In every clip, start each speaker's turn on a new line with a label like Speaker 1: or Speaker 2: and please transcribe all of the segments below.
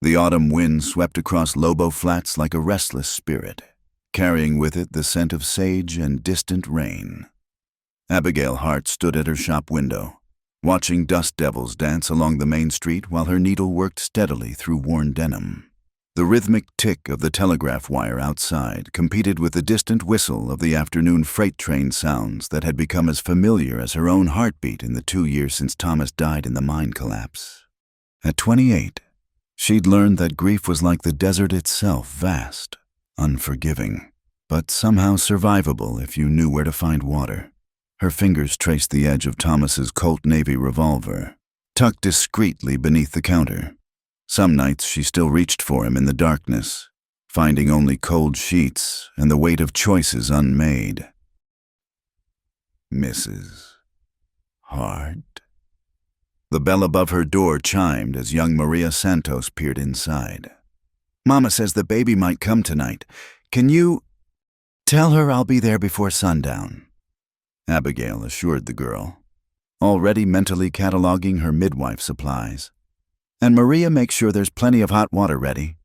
Speaker 1: The autumn wind swept across Lobo Flats like a restless spirit, carrying with it the scent of sage and distant rain. Abigail Hart stood at her shop window, watching dust devils dance along the main street while her needle worked steadily through worn denim. The rhythmic tick of the telegraph wire outside competed with the distant whistle of the afternoon freight train sounds that had become as familiar as her own heartbeat in the 2 years since Thomas died in the mine collapse. At 28, she'd learned that grief was like the desert itself, vast, unforgiving, but somehow survivable if you knew where to find water. Her fingers traced the edge of Thomas's Colt Navy revolver, tucked discreetly beneath the counter. Some nights she still reached for him in the darkness, finding only cold sheets and the weight of choices unmade. Mrs. Hart. The bell above her door chimed as young Maria Santos peered inside. "Mama says the baby might come tonight. Can you tell her I'll be there before sundown?" Abigail assured the girl, already mentally cataloging her midwife supplies. "And Maria, make sure there's plenty of hot water ready."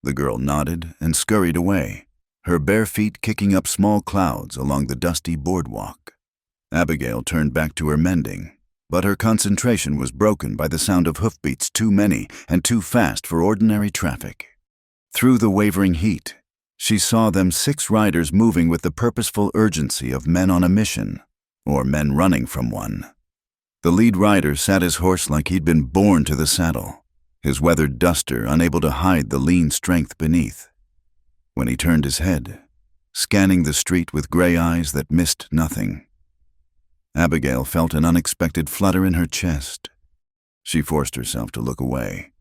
Speaker 1: The girl nodded and scurried away, her bare feet kicking up small clouds along the dusty boardwalk. Abigail turned back to her mending, but her concentration was broken by the sound of hoofbeats too many and too fast for ordinary traffic. Through the wavering heat, she saw them 6 riders moving with the purposeful urgency of men on a mission, or men running from one. The lead rider sat his horse like he'd been born to the saddle, his weathered duster unable to hide the lean strength beneath. When he turned his head, scanning the street with gray eyes that missed nothing, Abigail felt an unexpected flutter in her chest. She forced herself to look away,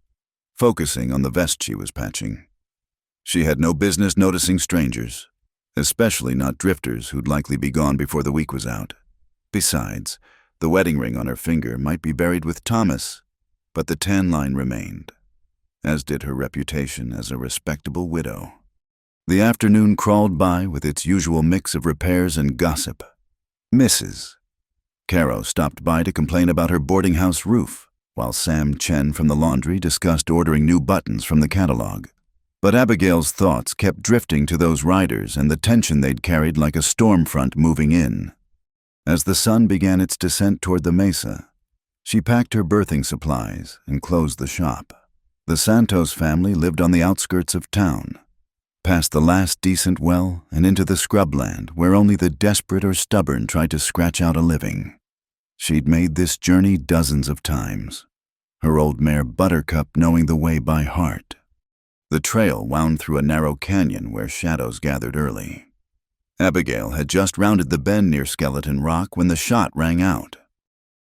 Speaker 1: focusing on the vest she was patching. She had no business noticing strangers, especially not drifters who'd likely be gone before the week was out. Besides, the wedding ring on her finger might be buried with Thomas, but the tan line remained, as did her reputation as a respectable widow. The afternoon crawled by with its usual mix of repairs and gossip. Mrs. Caro stopped by to complain about her boarding house roof, while Sam Chen from the laundry discussed ordering new buttons from the catalog. But Abigail's thoughts kept drifting to those riders and the tension they'd carried like a storm front moving in. As the sun began its descent toward the mesa, she packed her birthing supplies and closed the shop. The Santos family lived on the outskirts of town, past the last decent well and into the scrubland where only the desperate or stubborn tried to scratch out a living. She'd made this journey dozens of times, her old mare Buttercup knowing the way by heart. The trail wound through a narrow canyon where shadows gathered early. Abigail had just rounded the bend near Skeleton Rock when the shot rang out.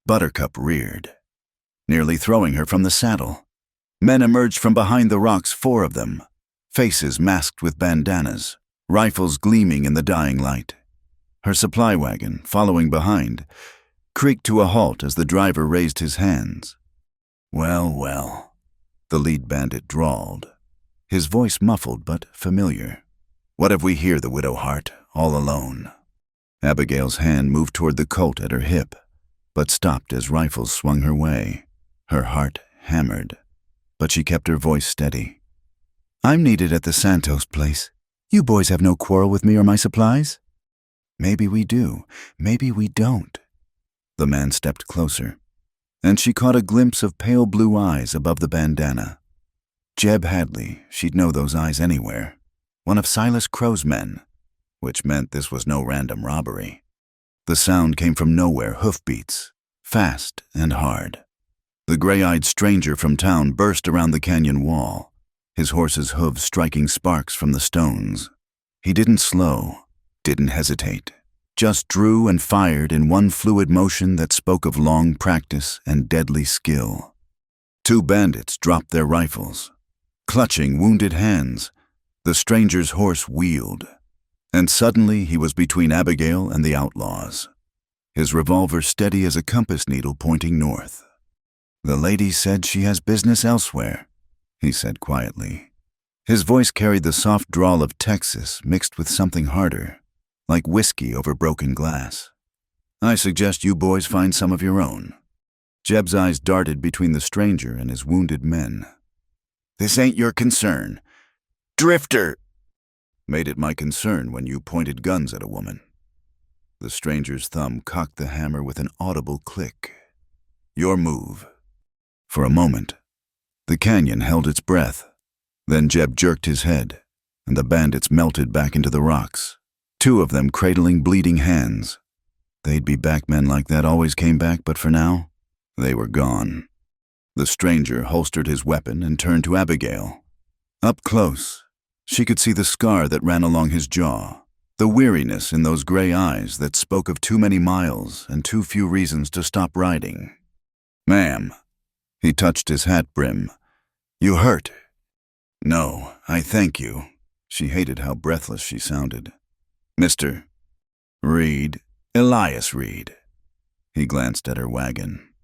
Speaker 1: Buttercup reared, nearly throwing her from the saddle. Men emerged from behind the rocks, 4 of them, faces masked with bandanas, rifles gleaming in the dying light. Her supply wagon, following behind, creaked to a halt as the driver raised his hands. "Well, well," the lead bandit drawled, his voice muffled but familiar. "What have we here, the widow Hart, all alone?" Abigail's hand moved toward the Colt at her hip, but stopped as rifles swung her way. Her heart hammered, but she kept her voice steady. "I'm needed at the Santos place. You boys have no quarrel with me or my supplies?" "Maybe we do, maybe we don't." The man stepped closer, and she caught a glimpse of pale blue eyes above the bandana. Jeb Hadley, she'd know those eyes anywhere. One of Silas Crow's men, which meant this was no random robbery. The sound came from nowhere, hoofbeats, fast and hard. The gray-eyed stranger from town burst around the canyon wall, his horse's hooves striking sparks from the stones. He didn't slow, didn't hesitate, just drew and fired in one fluid motion that spoke of long practice and deadly skill. 2 bandits dropped their rifles. Clutching wounded hands, the stranger's horse wheeled, and suddenly he was between Abigail and the outlaws, his revolver steady as a compass needle pointing north. "The lady said she has business elsewhere," he said quietly. His voice carried the soft drawl of Texas mixed with something harder, like whiskey over broken glass. "I suggest you boys find some of your own." Jeb's eyes darted between the stranger and his wounded men. This ain't your concern. Drifter! Made it my concern when you pointed guns at a woman. The stranger's thumb cocked the hammer with an audible click. Your move. For a moment, the canyon held its breath. Then Jeb jerked his head, and the bandits melted back into the rocks, two of them cradling bleeding hands. They'd be back, men like that always came back, but for now, they were gone. The stranger holstered his weapon and turned to Abigail. Up close, she could see the scar that ran along his jaw, the weariness in those gray eyes that spoke of too many miles and too few reasons to stop riding. Ma'am, he touched his hat brim. You hurt? No, I thank you. She hated how breathless she sounded. Mr. Reed, Elias Reed. He glanced at her wagon.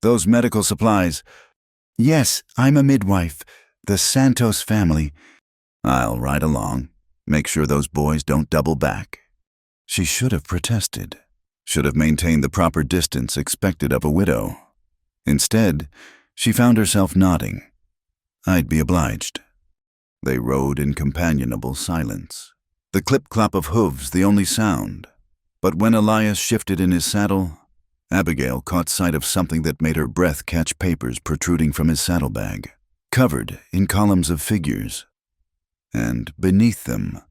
Speaker 1: Those medical supplies. Yes, I'm a midwife. The Santos family. I'll ride along. Make sure those boys don't double back. She should have protested. Should have maintained the proper distance expected of a widow. Instead, she found herself nodding. I'd be obliged. They rode in companionable silence, the clip-clop of hooves the only sound. But when Elias shifted in his saddle, Abigail caught sight of something that made her breath catch papers protruding from his saddlebag, covered in columns of figures. And beneath them,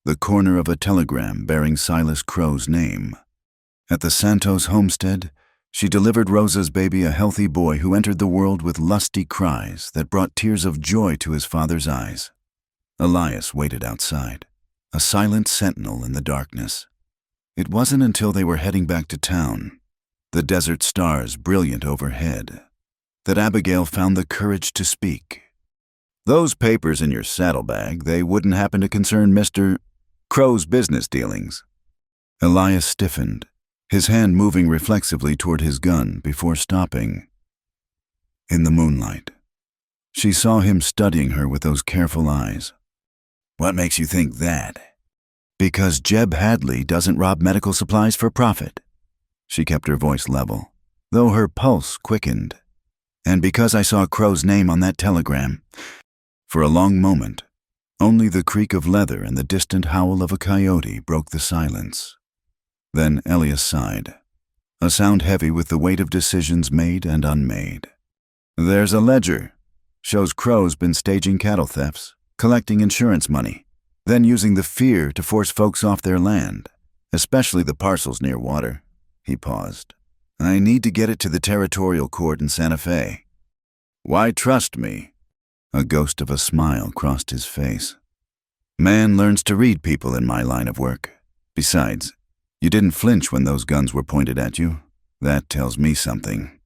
Speaker 1: the corner of a telegram bearing Silas Crow's name. At the Santos homestead, she delivered Rosa's baby, a healthy boy who entered the world with lusty cries that brought tears of joy to his father's eyes. Elias waited outside, a silent sentinel in the darkness. It wasn't until they were heading back to town, the desert stars brilliant overhead, that Abigail found the courage to speak. Those papers in your saddlebag, they wouldn't happen to concern Mr. Crow's business dealings. Elias stiffened, his hand moving reflexively toward his gun before stopping. In the moonlight, she saw him studying her with those careful eyes. What makes you think that? Because Jeb Hadley doesn't rob medical supplies for profit. She kept her voice level, though her pulse quickened. And because I saw Crow's name on that telegram. For a long moment, only the creak of leather and the distant howl of a coyote broke the silence. Then Elias sighed, a sound heavy with the weight of decisions made and unmade. There's a ledger. Shows Crow's been staging cattle thefts, collecting insurance money, then using the fear to force folks off their land, especially the parcels near water. He paused. I need to get it to the territorial court in Santa Fe. Why trust me? A ghost of a smile crossed his face. Man learns to read people in my line of work. Besides, you didn't flinch when those guns were pointed at you. That tells me something.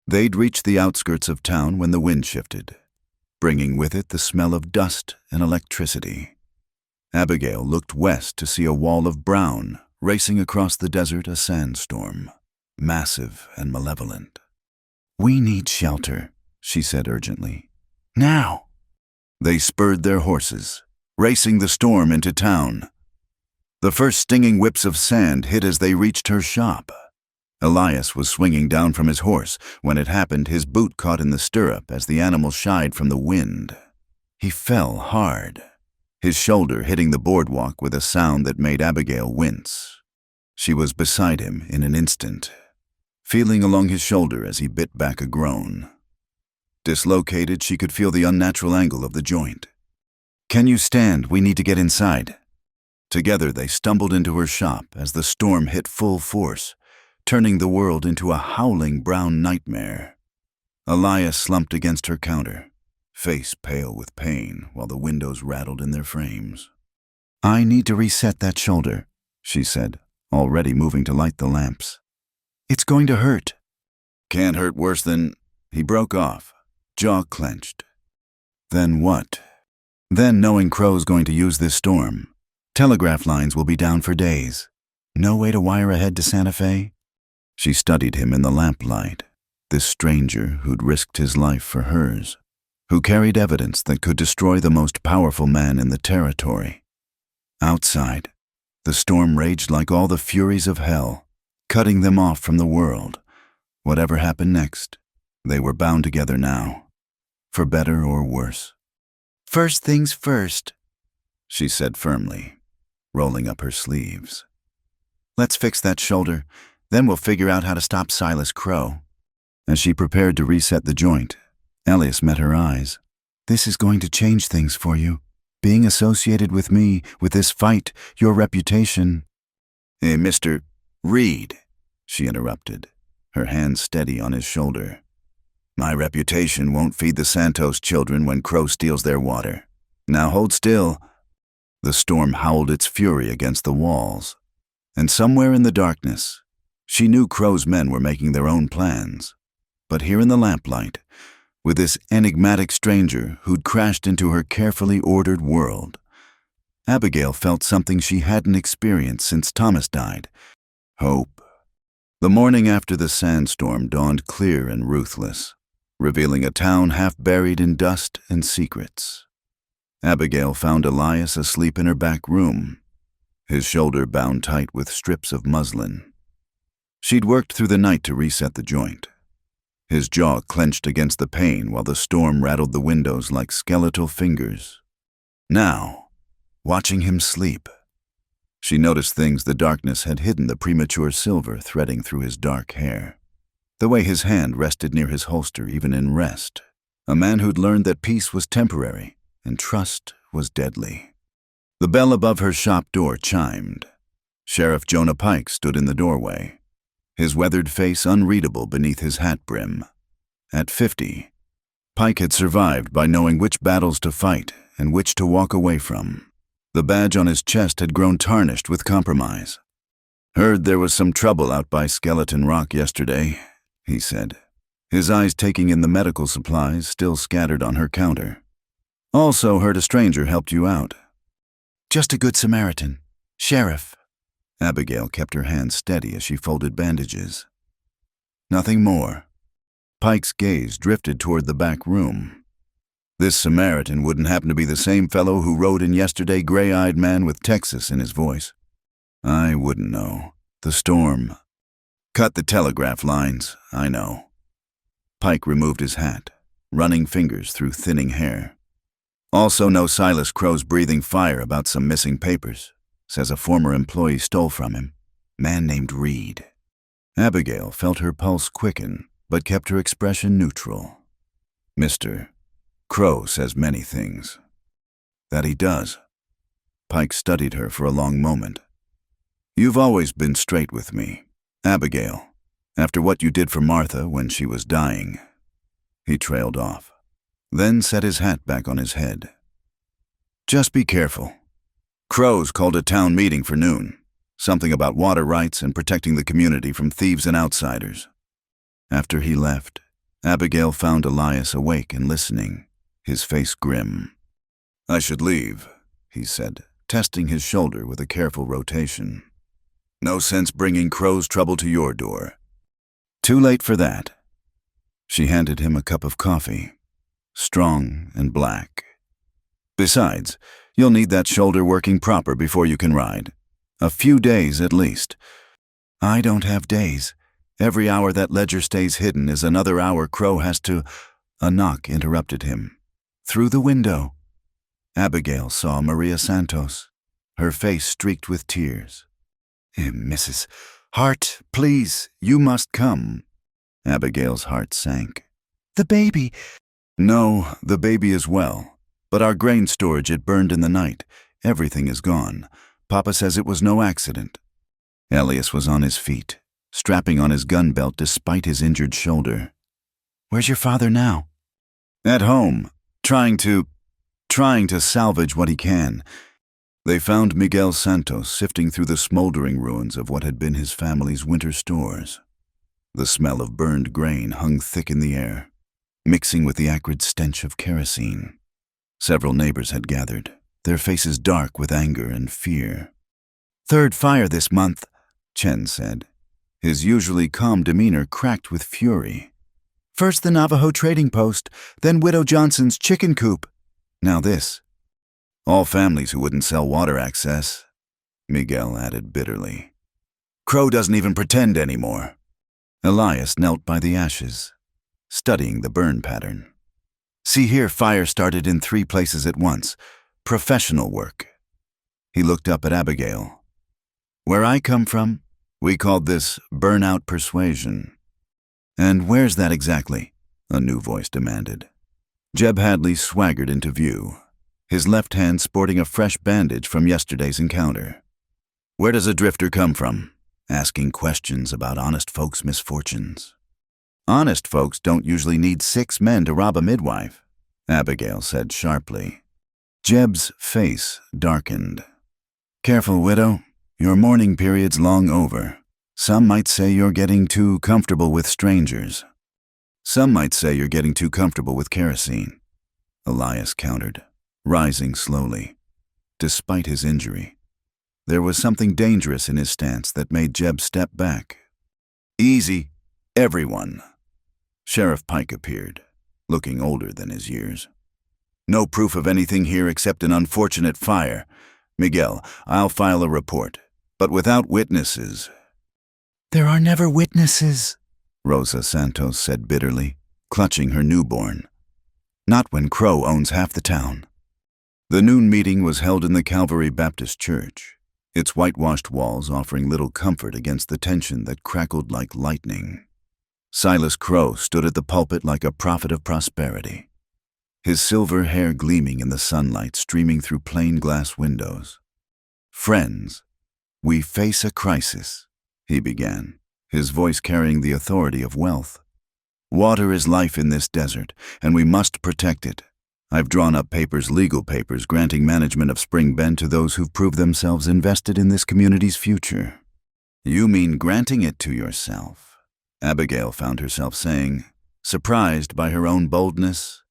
Speaker 1: They'd reached the outskirts of town when the wind shifted, bringing with it the smell of dust and electricity. Abigail looked west to see a wall of brown racing across the desert, a sandstorm, massive and malevolent. We need shelter, she said urgently. Now! They spurred their horses, racing the storm into town. The first stinging whips of sand hit as they reached her shop. Elias was swinging down from his horse. When it happened, his boot caught in the stirrup as the animal shied from the wind. He fell hard, his shoulder hitting the boardwalk with a sound that made Abigail wince. She was beside him in an instant, feeling along his shoulder as he bit back a groan. Dislocated, she could feel the unnatural angle of the joint. Can you stand? We need to get inside. Together they stumbled into her shop as the storm hit full force, turning the world into a howling brown nightmare. Elias slumped against her counter, face pale with pain while the windows rattled in their frames. I need to reset that shoulder, she said, already moving to light the lamps. It's going to hurt. Can't hurt worse than... He broke off, jaw clenched. Then what? Then knowing Crow's going to use this storm. Telegraph lines will be down for days. No way to wire ahead to Santa Fe? She studied him in the lamplight, this stranger who'd risked his life for hers, who carried evidence that could destroy the most powerful man in the territory. Outside, the storm raged like all the furies of hell, cutting them off from the world. Whatever happened next, they were bound together now, for better or worse. First things first, she said firmly, rolling up her sleeves. Let's fix that shoulder, then we'll figure out how to stop Silas Crow. As she prepared to reset the joint, Elias met her eyes. This is going to change things for you. Being associated with me, with this fight, your reputation. Hey, Mr. Reed, she interrupted, her hand steady on his shoulder. My reputation won't feed the Santos children when Crow steals their water. Now hold still. The storm howled its fury against the walls, and somewhere in the darkness, she knew Crow's men were making their own plans. But here in the lamplight, with this enigmatic stranger who'd crashed into her carefully ordered world, Abigail felt something she hadn't experienced since Thomas died. Hope. The morning after the sandstorm dawned clear and ruthless, revealing a town half buried in dust and secrets. Abigail found Elias asleep in her back room, his shoulder bound tight with strips of muslin. She'd worked through the night to reset the joint. His jaw clenched against the pane while the storm rattled the windows like skeletal fingers. Now, watching him sleep, she noticed things the darkness had hidden: the premature silver threading through his dark hair, the way his hand rested near his holster even in rest. A man who'd learned that peace was temporary and trust was deadly. The bell above her shop door chimed. Sheriff Jonah Pike stood in the doorway, his weathered face unreadable beneath his hat brim. At 50, Pike had survived by knowing which battles to fight and which to walk away from. The badge on his chest had grown tarnished with compromise. Heard there was some trouble out by Skeleton Rock yesterday, he said, his eyes taking in the medical supplies still scattered on her counter. Also heard a stranger helped you out. Just a good Samaritan. Sheriff. Abigail kept her hand steady as she folded bandages. Nothing more. Pike's gaze drifted toward the back room. This Samaritan wouldn't happen to be the same fellow who rode in yesterday, gray-eyed man with Texas in his voice. I wouldn't know. The storm. Cut the telegraph lines, I know. Pike removed his hat, running fingers through thinning hair. Also know Silas Crow's breathing fire about some missing papers. Says a former employee stole from him. Man named Reed. Abigail felt her pulse quicken, but kept her expression neutral. Mr. Crow says many things. That he does. Pike studied her for a long moment. You've always been straight with me, Abigail, after what you did for Martha when she was dying. He trailed off, then set his hat back on his head. Just be careful. Crow's called a town meeting for noon. Something about water rights and protecting the community from thieves and outsiders. After he left, Abigail found Elias awake and listening, his face grim. I should leave, he said, testing his shoulder with a careful rotation. No sense bringing Crow's trouble to your door. Too late for that. She handed him a cup of coffee, strong and black. Besides, you'll need that shoulder working proper before you can ride. A few days at least. I don't have days. Every hour that ledger stays hidden is another hour Crow has to... A knock interrupted him. Through the window, Abigail saw Maria Santos, her face streaked with tears. Mrs. Hart, please, you must come. Abigail's heart sank. The baby. No, the baby is well. But our grain storage, it burned in the night. Everything is gone. Papa says it was no accident. Elias was on his feet, strapping on his gun belt despite his injured shoulder. Where's your father now? At home, trying to salvage what he can. They found Miguel Santos sifting through the smoldering ruins of what had been his family's winter stores. The smell of burned grain hung thick in the air, mixing with the acrid stench of kerosene. Several neighbors had gathered, their faces dark with anger and fear. Third fire this month, Chen said, his usually calm demeanor cracked with fury. First the Navajo trading post, then Widow Johnson's chicken coop. Now this. All families who wouldn't sell water access, Miguel added bitterly. Crow doesn't even pretend anymore. Elias knelt by the ashes, studying the burn pattern. See here, fire started in 3 places at once. Professional work. He looked up at Abigail. Where I come from, we called this burnout persuasion. And where's that exactly? A new voice demanded. Jeb Hadley swaggered into view, his left hand sporting a fresh bandage from yesterday's encounter. Where does a drifter come from? Asking questions about honest folks' misfortunes. Honest folks don't usually need 6 men to rob a midwife, Abigail said sharply. Jeb's face darkened. Careful, widow. Your mourning period's long over. Some might say you're getting too comfortable with strangers. Some might say you're getting too comfortable with kerosene, Elias countered, rising slowly. Despite his injury, there was something dangerous in his stance that made Jeb step back. Easy, everyone. Sheriff Pike appeared, looking older than his years. No proof of anything here except an unfortunate fire. Miguel, I'll file a report, but without witnesses. There are never witnesses, Rosa Santos said bitterly, clutching her newborn. Not when Crow owns half the town. The noon meeting was held in the Calvary Baptist Church, its whitewashed walls offering little comfort against the tension that crackled like lightning. Silas Crow stood at the pulpit like a prophet of prosperity, his silver hair gleaming in the sunlight streaming through plain glass windows. Friends, we face a crisis, he began, his voice carrying the authority of wealth. Water is life in this desert, and we must protect it. I've drawn up legal papers, granting management of Spring Bend to those who've proved themselves invested in this community's future. You mean granting it to yourself? Abigail found herself saying, surprised by her own boldness.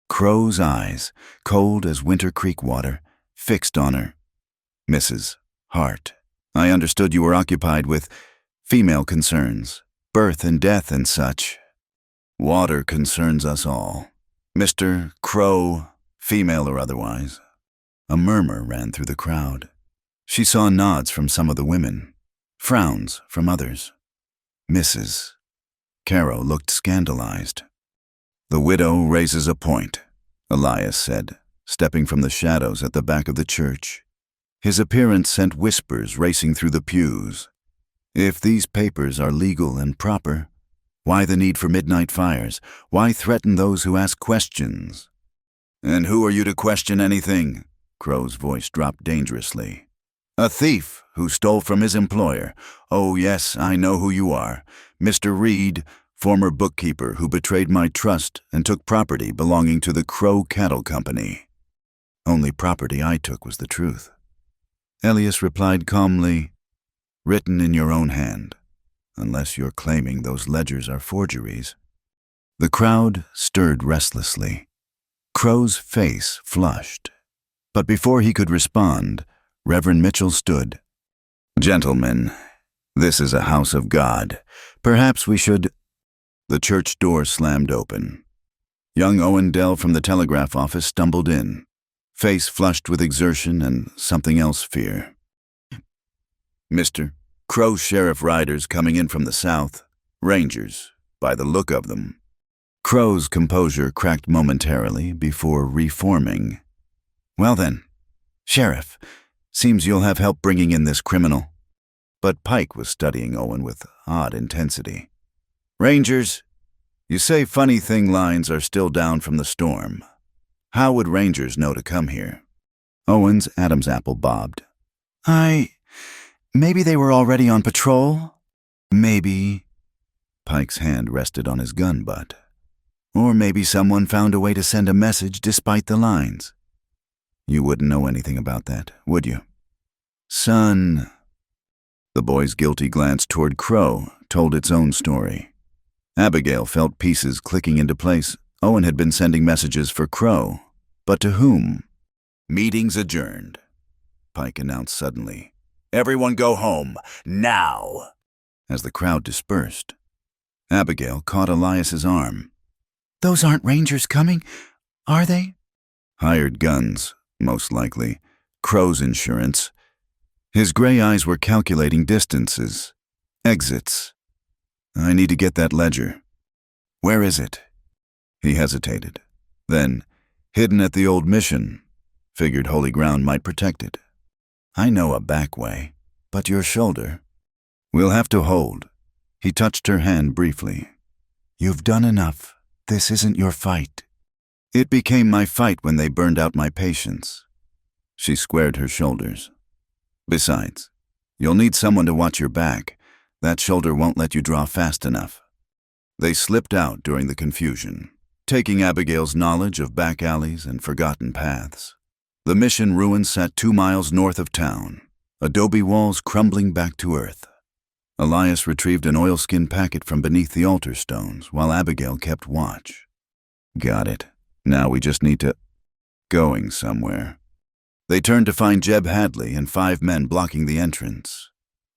Speaker 1: Crow's eyes, cold as Winter Creek water, fixed on her. Mrs. Hart, I understood you were occupied with female concerns, birth and death and such. Water concerns us all. Mr. Crow, female or otherwise. A murmur ran through the crowd. She saw nods from some of the women, frowns from others. Mrs. Caro looked scandalized. The widow raises a point, Elias said, stepping from the shadows at the back of the church. His appearance sent whispers racing through the pews. If these papers are legal and proper, why the need for midnight fires? Why threaten those who ask questions? And who are you to question anything? Crow's voice dropped dangerously. A thief who stole from his employer. Oh yes, I know who you are. Mr. Reed, former bookkeeper who betrayed my trust and took property belonging to the Crow Cattle Company. Only property I took was the truth. Elias replied calmly, written in your own hand, unless you're claiming those ledgers are forgeries. The crowd stirred restlessly. Crow's face flushed. But before he could respond, Reverend Mitchell stood. Gentlemen, this is a house of God. Perhaps we should... The church door slammed open. Young Owen Dell from the telegraph office stumbled in, face flushed with exertion and something else fear. Mr. Crow Sheriff riders coming in from the south, Rangers, by the look of them. Crow's composure cracked momentarily before reforming. Well then, Sheriff, seems you'll have help bringing in this criminal. But Pike was studying Owen with odd intensity. Rangers, you say funny thing lines are still down from the storm. How would Rangers know to come here? Owen's Adam's apple bobbed. Maybe they were already on patrol? Maybe. Pike's hand rested on his gun butt. Or maybe someone found a way to send a message despite the lines. You wouldn't know anything about that, would you? Son. The boy's guilty glance toward Crow told its own story. Abigail felt pieces clicking into place. Owen had been sending messages for Crow. But to whom? Meeting's adjourned, Pike announced suddenly. Everyone go home, now! As the crowd dispersed, Abigail caught Elias's arm. Those aren't Rangers coming, are they? Hired guns, most likely. Crow's insurance. His gray eyes were calculating distances. Exits. I need to get that ledger. Where is it? He hesitated. Then, hidden at the old mission, figured holy ground might protect it. I know a back way, but your shoulder. We'll have to hold. He touched her hand briefly. You've done enough. This isn't your fight. It became my fight when they burned out my patience. She squared her shoulders. Besides, you'll need someone to watch your back. That shoulder won't let you draw fast enough. They slipped out during the confusion, taking Abigail's knowledge of back alleys and forgotten paths. The mission ruins sat 2 miles north of town, adobe walls crumbling back to earth. Elias retrieved an oilskin packet from beneath the altar stones while Abigail kept watch. Got it. Now we just need to... going somewhere. They turned to find Jeb Hadley and 5 men blocking the entrance.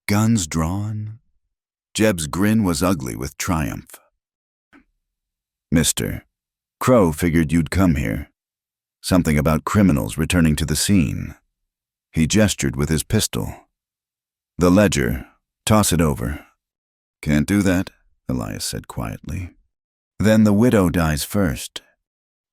Speaker 1: Guns drawn? Jeb's grin was ugly with triumph. Mister, Crow figured you'd come here. Something about criminals returning to the scene. He gestured with his pistol. The ledger. Toss it over. Can't do that, Elias said quietly. Then the widow dies first.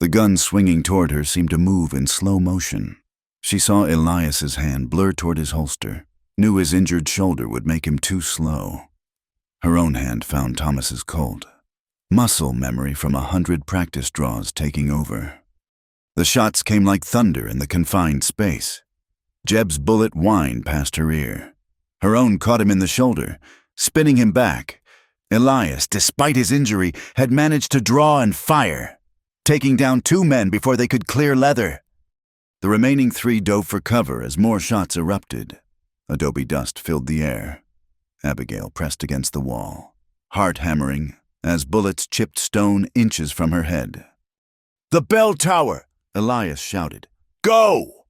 Speaker 1: The gun swinging toward her seemed to move in slow motion. She saw Elias's hand blur toward his holster, knew his injured shoulder would make him too slow. Her own hand found Thomas's Colt. Muscle memory from 100 practice draws taking over. The shots came like thunder in the confined space. Jeb's bullet whined past her ear. Her own caught him in the shoulder, spinning him back. Elias, despite his injury, had managed to draw and fire, taking down 2 men before they could clear leather. The remaining 3 dove for cover as more shots erupted. Adobe dust filled the air. Abigail pressed against the wall, heart hammering as bullets chipped stone inches from her head. "The bell tower!" Elias shouted. "Go!"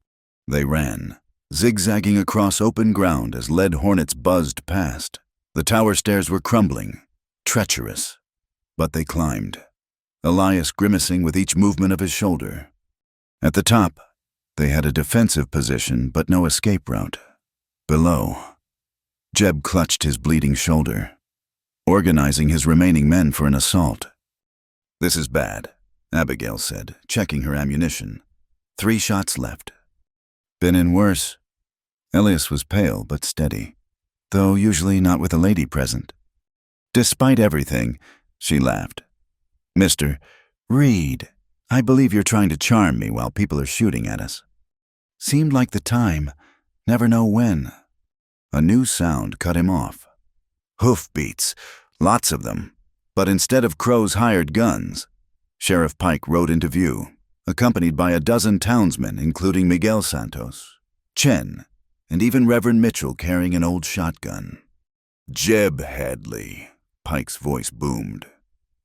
Speaker 1: They ran, zigzagging across open ground as lead hornets buzzed past. The tower stairs were crumbling, treacherous, but they climbed, Elias grimacing with each movement of his shoulder. At the top, they had a defensive position but no escape route. Below, Jeb clutched his bleeding shoulder, organizing his remaining men for an assault. "This is bad," Abigail said, checking her ammunition. 3 shots left. "Been in worse." Elias was pale but steady, though usually not with a lady present. "Despite everything," she laughed. "Mr. Reed, I believe you're trying to charm me while people are shooting at us." Seemed like the time, never know when. A new sound cut him off. Hoofbeats, lots of them, but instead of Crow's hired guns, Sheriff Pike rode into view, accompanied by a dozen townsmen including Miguel Santos, Chen, and even Reverend Mitchell carrying an old shotgun. "Jeb Hadley," Pike's voice boomed.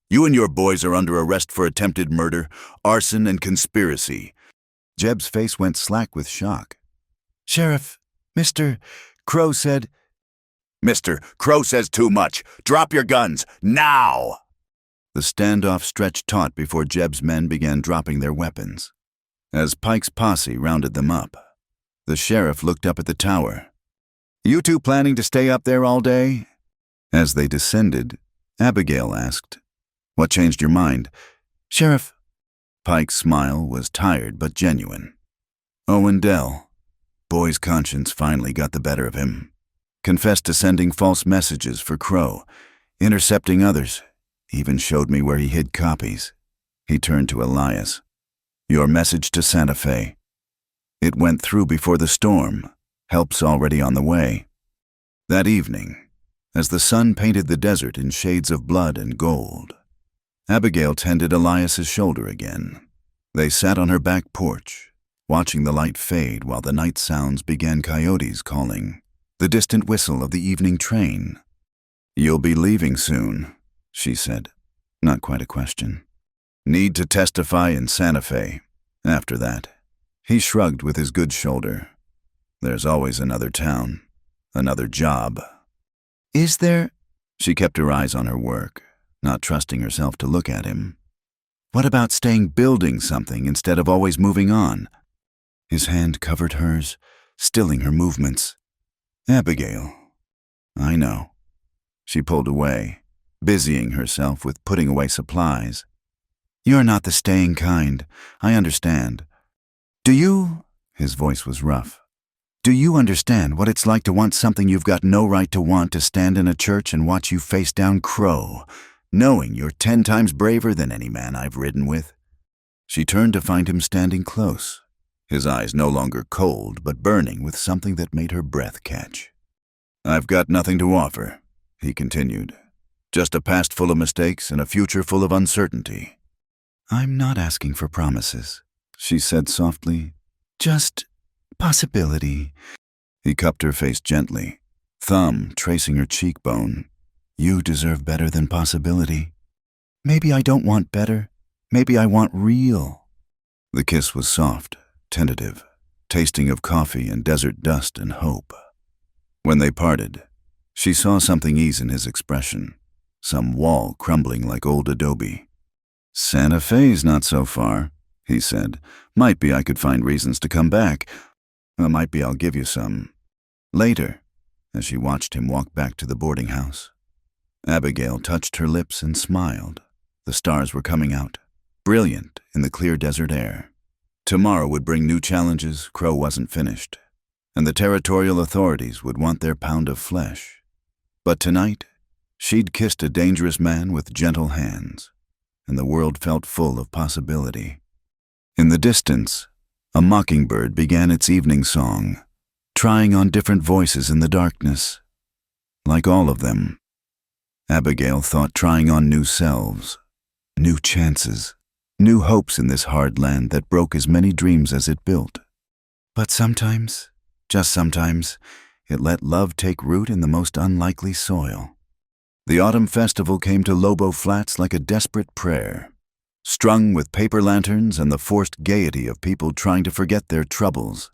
Speaker 1: "You and your boys are under arrest for attempted murder, arson, and conspiracy." Jeb's face went slack with shock. "Sheriff, Mr. Crow said—" "Mr. Crow says too much. Drop your guns, now!" The standoff stretched taut before Jeb's men began dropping their weapons. As Pike's posse rounded them up, the sheriff looked up at the tower. "You 2 planning to stay up there all day?" As they descended, Abigail asked, "What changed your mind?" "Sheriff." Pike's smile was tired but genuine. Owen Dell, boy's conscience finally got the better of him. Confessed to sending false messages for Crow, intercepting others, even showed me where he hid copies. He turned to Elias. "Your message to Santa Fe. It went through before the storm. Help's already on the way." That evening, as the sun painted the desert in shades of blood and gold, Abigail tended Elias's shoulder again. They sat on her back porch, watching the light fade while the night sounds began coyotes calling, the distant whistle of the evening train. "You'll be leaving soon," she said, not quite a question. "Need to testify in Santa Fe. After that." He shrugged with his good shoulder. "There's always another town, another job." "Is there?" She kept her eyes on her work, not trusting herself to look at him. "What about staying building something instead of always moving on?" His hand covered hers, stilling her movements. "Abigail, I know." She pulled away, busying herself with putting away supplies. You're not the staying kind. I understand. Do you? His voice was rough. Do you understand what it's like to want something you've got no right to want, to stand in a church and watch you face down Crow, knowing you're 10 times braver than any man I've ridden with? She turned to find him standing close, his eyes no longer cold but burning with something that made her breath catch. I've got nothing to offer, he continued. Just a past full of mistakes and a future full of uncertainty. I'm not asking for promises, she said softly. Just possibility. He cupped her face gently, thumb tracing her cheekbone. You deserve better than possibility. Maybe I don't want better. Maybe I want real. The kiss was soft, tentative, tasting of coffee and desert dust and hope. When they parted, she saw something ease in his expression, some wall crumbling like old adobe. Santa Fe's not so far, he said. Might be I could find reasons to come back. Might be I'll give you some. Later, as she watched him walk back to the boarding house. Abigail touched her lips and smiled. The stars were coming out, brilliant in the clear desert air. Tomorrow would bring new challenges. Crow wasn't finished, and the territorial authorities would want their pound of flesh. But tonight, she'd kissed a dangerous man with gentle hands, and the world felt full of possibility. In the distance, a mockingbird began its evening song, trying on different voices in the darkness. Like all of them, Abigail thought trying on new selves, new chances, new hopes in this hard land that broke as many dreams as it built. But sometimes, just sometimes, it let love take root in the most unlikely soil. The autumn festival came to Lobo Flats like a desperate prayer, strung with paper lanterns and the forced gaiety of people trying to forget their troubles.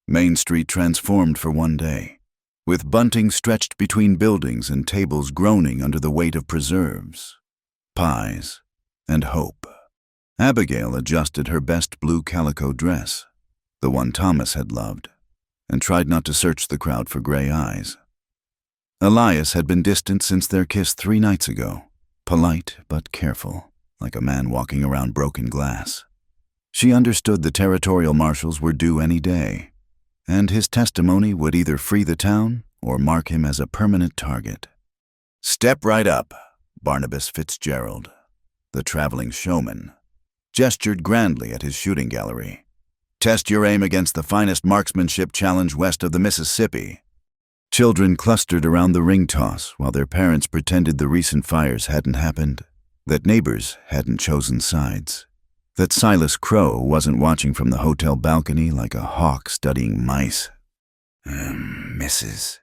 Speaker 1: Main Street transformed for one day, with bunting stretched between buildings and tables groaning under the weight of preserves, pies, and hope. Abigail adjusted her best blue calico dress, the one Thomas had loved, and tried not to search the crowd for gray eyes. Elias had been distant since their kiss 3 nights ago, polite but careful, like a man walking around broken glass. She understood the territorial marshals were due any day, and his testimony would either free the town or mark him as a permanent target. Step right up, Barnabas Fitzgerald, the traveling showman, gestured grandly at his shooting gallery. Test your aim against the finest marksmanship challenge west of the Mississippi. Children clustered around the ring toss while their parents pretended the recent fires hadn't happened, that neighbors hadn't chosen sides, that Silas Crow wasn't watching from the hotel balcony like a hawk studying mice. Mrs.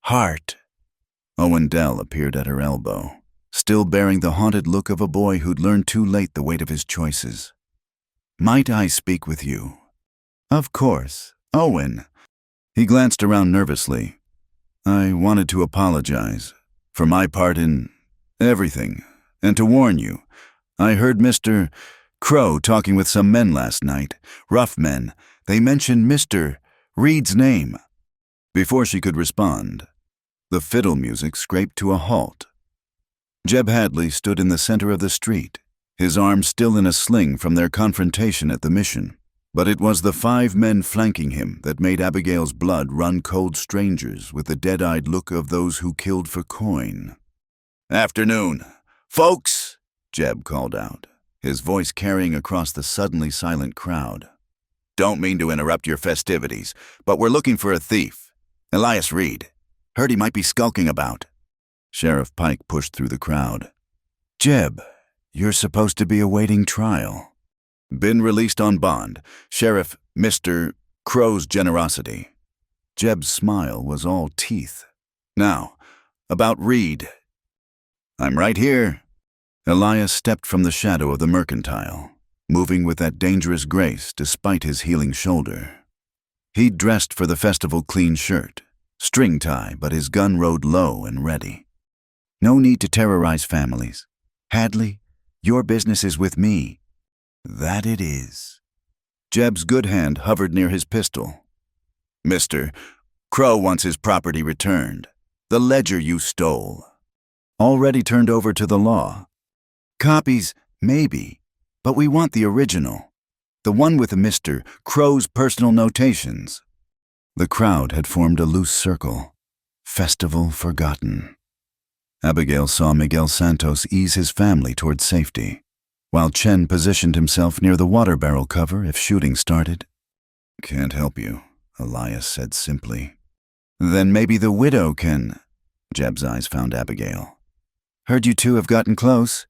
Speaker 1: Hart. Owen Dell appeared at her elbow, still bearing the haunted look of a boy who'd learned too late the weight of his choices. Might I speak with you? Of course, Owen. He glanced around nervously. I wanted to apologize for my part in everything, and to warn you. I heard Mr. Crow talking with some men last night, rough men. They mentioned Mr. Reed's name. Before she could respond, the fiddle music scraped to a halt. Jeb Hadley stood in the center of the street, his arms still in a sling from their confrontation at the mission. But it was the 5 men flanking him that made Abigail's blood run cold. Strangers with the dead-eyed look of those who killed for coin. Afternoon, folks, Jeb called out, his voice carrying across the suddenly silent crowd. Don't mean to interrupt your festivities, but we're looking for a thief. Elias Reed. Heard he might be skulking about. Sheriff Pike pushed through the crowd. Jeb, you're supposed to be awaiting trial. Been released on bond. Sheriff Mr. Crow's generosity. Jeb's smile was all teeth. Now, about Reed. I'm right here. Elias stepped from the shadow of the mercantile, moving with that dangerous grace despite his healing shoulder. He'd dressed for the festival clean shirt, string tie, but his gun rode low and ready. No need to terrorize families. Hadley, your business is with me. That it is. Jeb's good hand hovered near his pistol. Mr. Crow wants his property returned. The ledger you stole. Already turned over to the law. Copies Maybe, but we want the original. The one with Mr. Crow's personal notations. The crowd had formed a loose circle. Festival forgotten. Abigail saw Miguel Santos ease his family toward safety, while Chen positioned himself near the water barrel cover if shooting started. "Can't help you," Elias said simply. "Then maybe the widow can." Jeb's eyes found Abigail. "Heard you two have gotten close.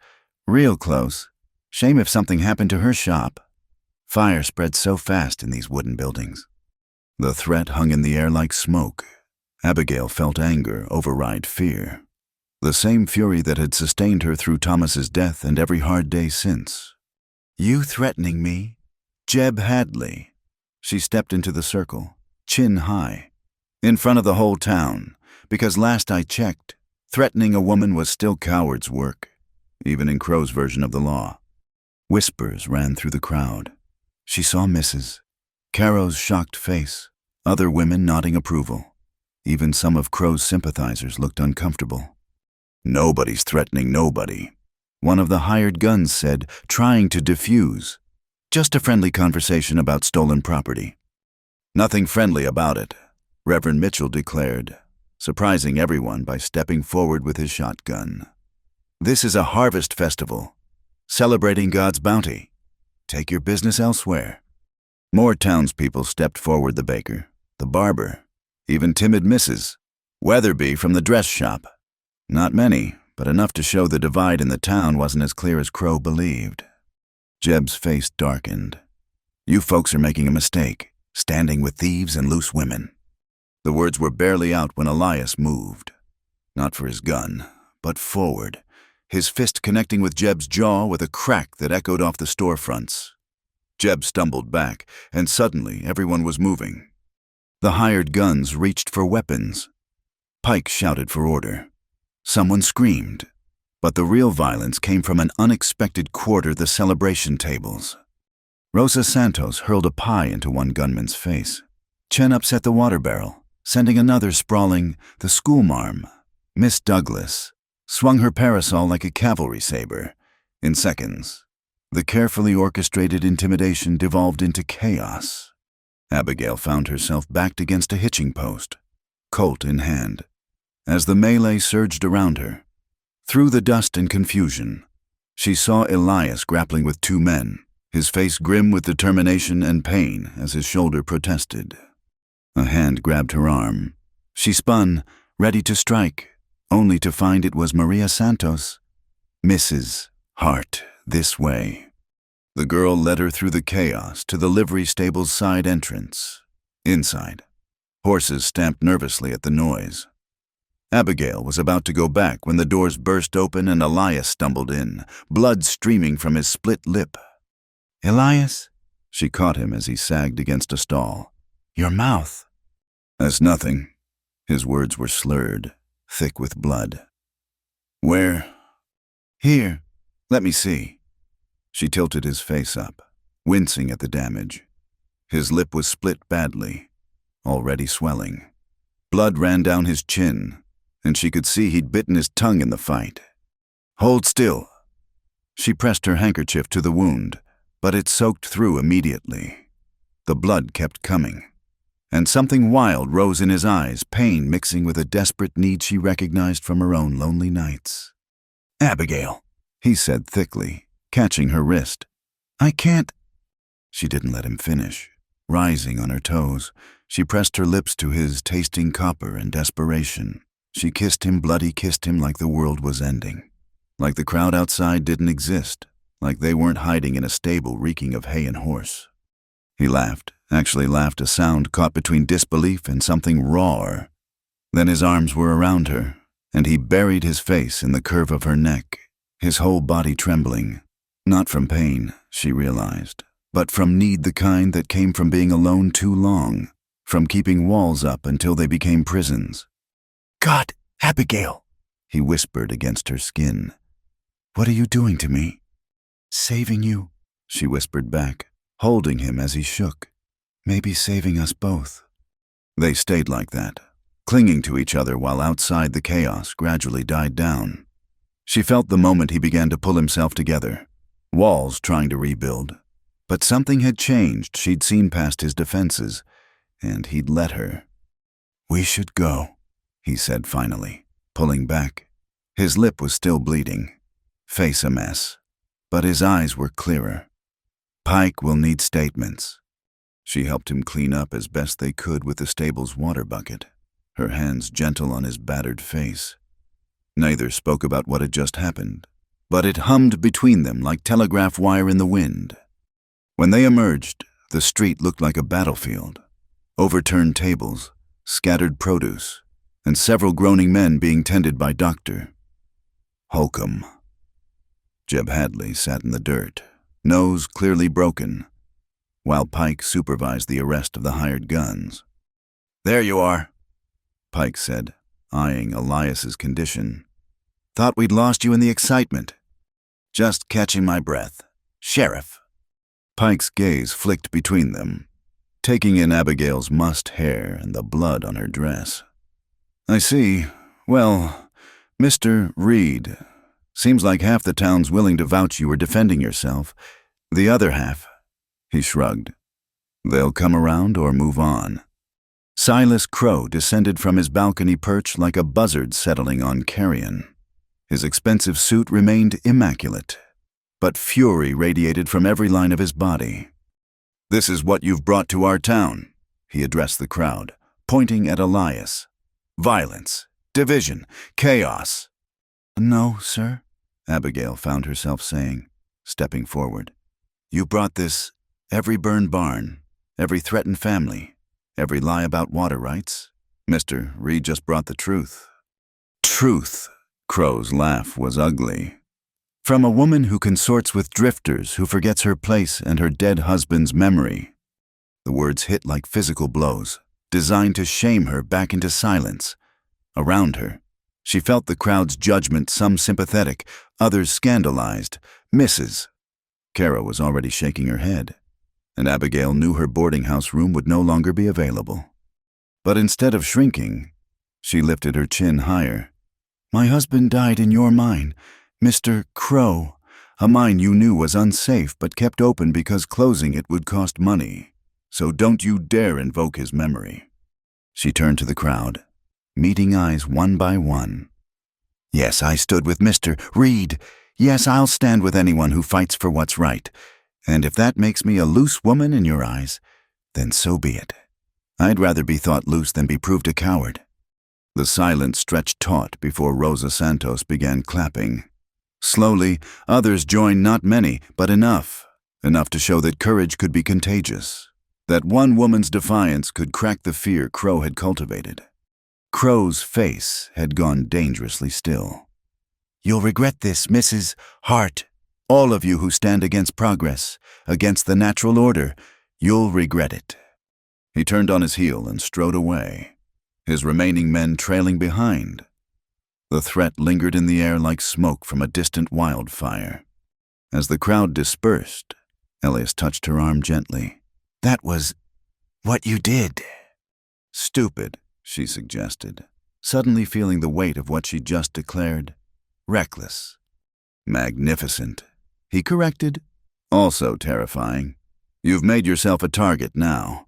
Speaker 1: Real close. Shame if something happened to her shop. Fire spreads so fast in these wooden buildings." The threat hung in the air like smoke. Abigail felt anger override fear. The same fury that had sustained her through Thomas's death and every hard day since. "You threatening me? Jeb Hadley." She stepped into the circle, chin high, in front of the whole town, because last I checked, threatening a woman was still coward's work, even in Crow's version of the law. Whispers ran through the crowd. She saw Mrs. Caro's shocked face, other women nodding approval. Even some of Crow's sympathizers looked uncomfortable. "Nobody's threatening nobody," one of the hired guns said, trying to diffuse. "Just a friendly conversation about stolen property." "Nothing friendly about it," Reverend Mitchell declared, surprising everyone by stepping forward with his shotgun. "This is a harvest festival, celebrating God's bounty. Take your business elsewhere." More townspeople stepped forward, the baker, the barber, even timid Mrs. Weatherby from the dress shop. Not many, but enough to show the divide in the town wasn't as clear as Crow believed. Jeb's face darkened. "You folks are making a mistake, standing with thieves and loose women." The words were barely out when Elias moved. Not for his gun, but forward, his fist connecting with Jeb's jaw with a crack that echoed off the storefronts. Jeb stumbled back, and suddenly everyone was moving. The hired guns reached for weapons. Pike shouted for order. Someone screamed. But the real violence came from an unexpected quarter the celebration tables. Rosa Santos hurled a pie into one gunman's face. Chen upset the water barrel, sending another sprawling. The schoolmarm, Miss Douglas, swung her parasol like a cavalry saber. In seconds, the carefully orchestrated intimidation devolved into chaos. Abigail found herself backed against a hitching post, Colt in hand, as the melee surged around her. Through the dust and confusion, she saw Elias grappling with two men, his face grim with determination and pain as his shoulder protested. A hand grabbed her arm. She spun, ready to strike, only to find it was Maria Santos. "Mrs. Hart, this way." The girl led her through the chaos to the livery stable's side entrance. Inside, horses stamped nervously at the noise. Abigail was about to go back when the doors burst open and Elias stumbled in, blood streaming from his split lip. "Elias?" She caught him as he sagged against a stall. "Your mouth." "That's nothing." His words were slurred, thick with blood. "Where?" "Here. Let me see." She tilted his face up, wincing at the damage. His lip was split badly, already swelling. Blood ran down his chin, and she could see he'd bitten his tongue in the fight. "Hold still." She pressed her handkerchief to the wound, but it soaked through immediately. The blood kept coming, and something wild rose in his eyes, pain mixing with a desperate need she recognized from her own lonely nights. "Abigail," he said thickly, catching her wrist. "I can't." She didn't let him finish. Rising on her toes, she pressed her lips to his, tasting copper and desperation. She kissed him, bloody kissed him like the world was ending. Like the crowd outside didn't exist, like they weren't hiding in a stable reeking of hay and horse. He laughed, actually laughed, a sound caught between disbelief and something rawer. Then his arms were around her, and he buried his face in the curve of her neck, his whole body trembling. Not from pain, she realized, but from need, the kind that came from being alone too long, from keeping walls up until they became prisons. "God, Abigail," he whispered against her skin. "What are you doing to me?" "Saving you," she whispered back, holding him as he shook. "Maybe saving us both." They stayed like that, clinging to each other while outside the chaos gradually died down. She felt the moment he began to pull himself together, walls trying to rebuild. But something had changed. She'd seen past his defenses, and he'd let her. "We should go," he said finally, pulling back. His lip was still bleeding, face a mess, but his eyes were clearer. "Pike will need statements." She helped him clean up as best they could with the stable's water bucket, her hands gentle on his battered face. Neither spoke about what had just happened, but it hummed between them like telegraph wire in the wind. When they emerged, the street looked like a battlefield. Overturned tables, scattered produce, and several groaning men being tended by Dr. Holcomb. Jeb Hadley sat in the dirt, nose clearly broken, while Pike supervised the arrest of the hired guns. "There you are," Pike said, eyeing Elias's condition. "Thought we'd lost you in the excitement. Just catching my breath. Sheriff." Pike's gaze flicked between them, taking in Abigail's mussed hair and the blood on her dress. "I see. Well, Mr. Reed, seems like half the town's willing to vouch you were defending yourself. The other half," he shrugged. "They'll come around or move on." Silas Crow descended from his balcony perch like a buzzard settling on carrion. His expensive suit remained immaculate, but fury radiated from every line of his body. "This is what you've brought to our town," he addressed the crowd, pointing at Elias. "Violence, division, chaos." "No, sir," Abigail found herself saying, stepping forward. "You brought this, every burned barn, every threatened family, every lie about water rights. Mr. Reed just brought the truth." "Truth," Crow's laugh was ugly. "From a woman who consorts with drifters, who forgets her place and her dead husband's memory." The words hit like physical blows, designed to shame her back into silence. Around her, she felt the crowd's judgment, some sympathetic, others scandalized. Misses. Kara was already shaking her head, and Abigail knew her boarding house room would no longer be available. But instead of shrinking, she lifted her chin higher. "My husband died in your mine, Mr. Crow, a mine you knew was unsafe but kept open because closing it would cost money. So don't you dare invoke his memory." She turned to the crowd, meeting eyes one by one. "Yes, I stood with Mr. Reed. Yes, I'll stand with anyone who fights for what's right. And if that makes me a loose woman in your eyes, then so be it. I'd rather be thought loose than be proved a coward." The silence stretched taut before Rosa Santos began clapping. Slowly, others joined, not many, but enough to show that courage could be contagious, that one woman's defiance could crack the fear Crow had cultivated. Crow's face had gone dangerously still. "You'll regret this, Mrs. Hart. All of you who stand against progress, against the natural order, you'll regret it." He turned on his heel and strode away, his remaining men trailing behind. The threat lingered in the air like smoke from a distant wildfire. As the crowd dispersed, Elias touched her arm gently. "That was what you did." "Stupid," she suggested, suddenly feeling the weight of what she'd just declared. "Reckless." "Magnificent," he corrected, also terrifying. "You've made yourself a target now."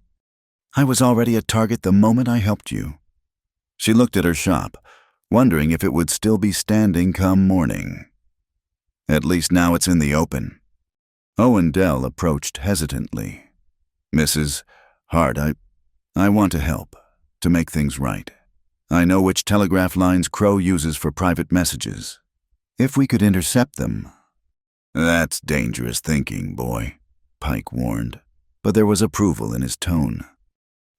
Speaker 1: "I was already a target the moment I helped you." She looked at her shop, wondering if it would still be standing come morning. "At least now it's in the open." Owen Dell approached hesitantly. "Mrs. Hart, I want to help, to make things right. I know which telegraph lines Crow uses for private messages. If we could intercept them." "That's dangerous thinking, boy," Pike warned, but there was approval in his tone.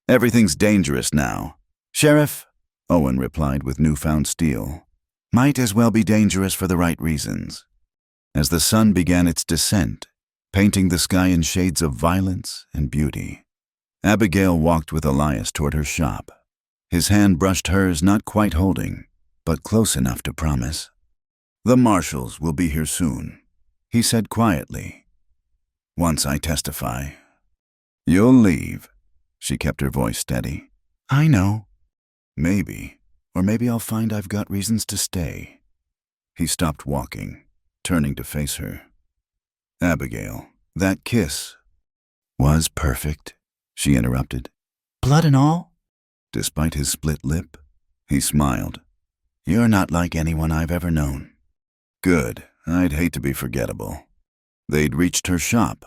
Speaker 1: "Everything's dangerous now." "Sheriff," Owen replied with newfound steel, "might as well be dangerous for the right reasons." As the sun began its descent, painting the sky in shades of violence and beauty, Abigail walked with Elias toward her shop. His hand brushed hers, not quite holding, but close enough to promise. "The marshals will be here soon," he said quietly. "Once I testify." "You'll leave." She kept her voice steady. "I know." "Maybe, or maybe I'll find I've got reasons to stay." He stopped walking, turning to face her. Abigail, that kiss was perfect, she interrupted.
Speaker 2: Blood and all?
Speaker 1: Despite his split lip, he smiled. You're not like anyone I've ever known. Good. I'd hate to be forgettable. They'd reached her shop.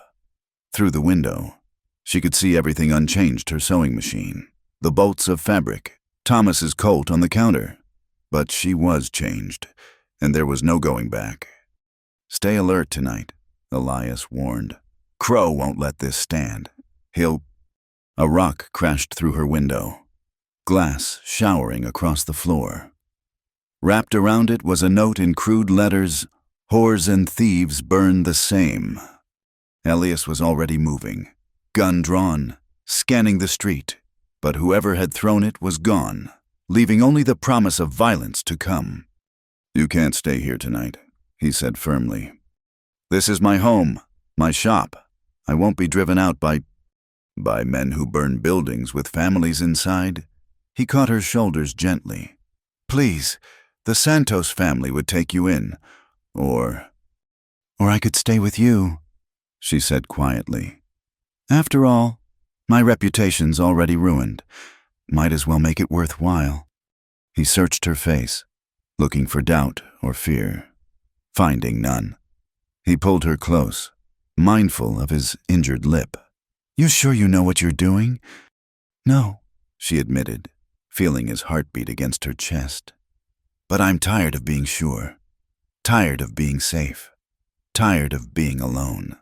Speaker 1: Through the window, she could see everything unchanged: her sewing machine, the bolts of fabric, Thomas's colt on the counter. But she was changed, and there was no going back. Stay alert tonight, Elias warned. Crow won't let this stand. He'll... A rock crashed through her window, glass showering across the floor. Wrapped around it was a note in crude letters: whores and thieves burn the same. Elias was already moving, gun drawn, scanning the street, but whoever had thrown it was gone, leaving only the promise of violence to come. You can't stay here tonight, he said firmly. This is my home, my shop. I won't be driven out by men who burn buildings with families inside. He caught her shoulders gently. Please, the Santos family would take you in. Or I could stay with you, she said quietly. After all, my reputation's already ruined. Might as well make it worthwhile. He searched her face, looking for doubt or fear. Finding none, he pulled her close, mindful of his injured lip. You sure you know what you're doing? No, she admitted, feeling his heartbeat against her chest. But I'm tired of being sure. Tired of being safe. Tired of being alone.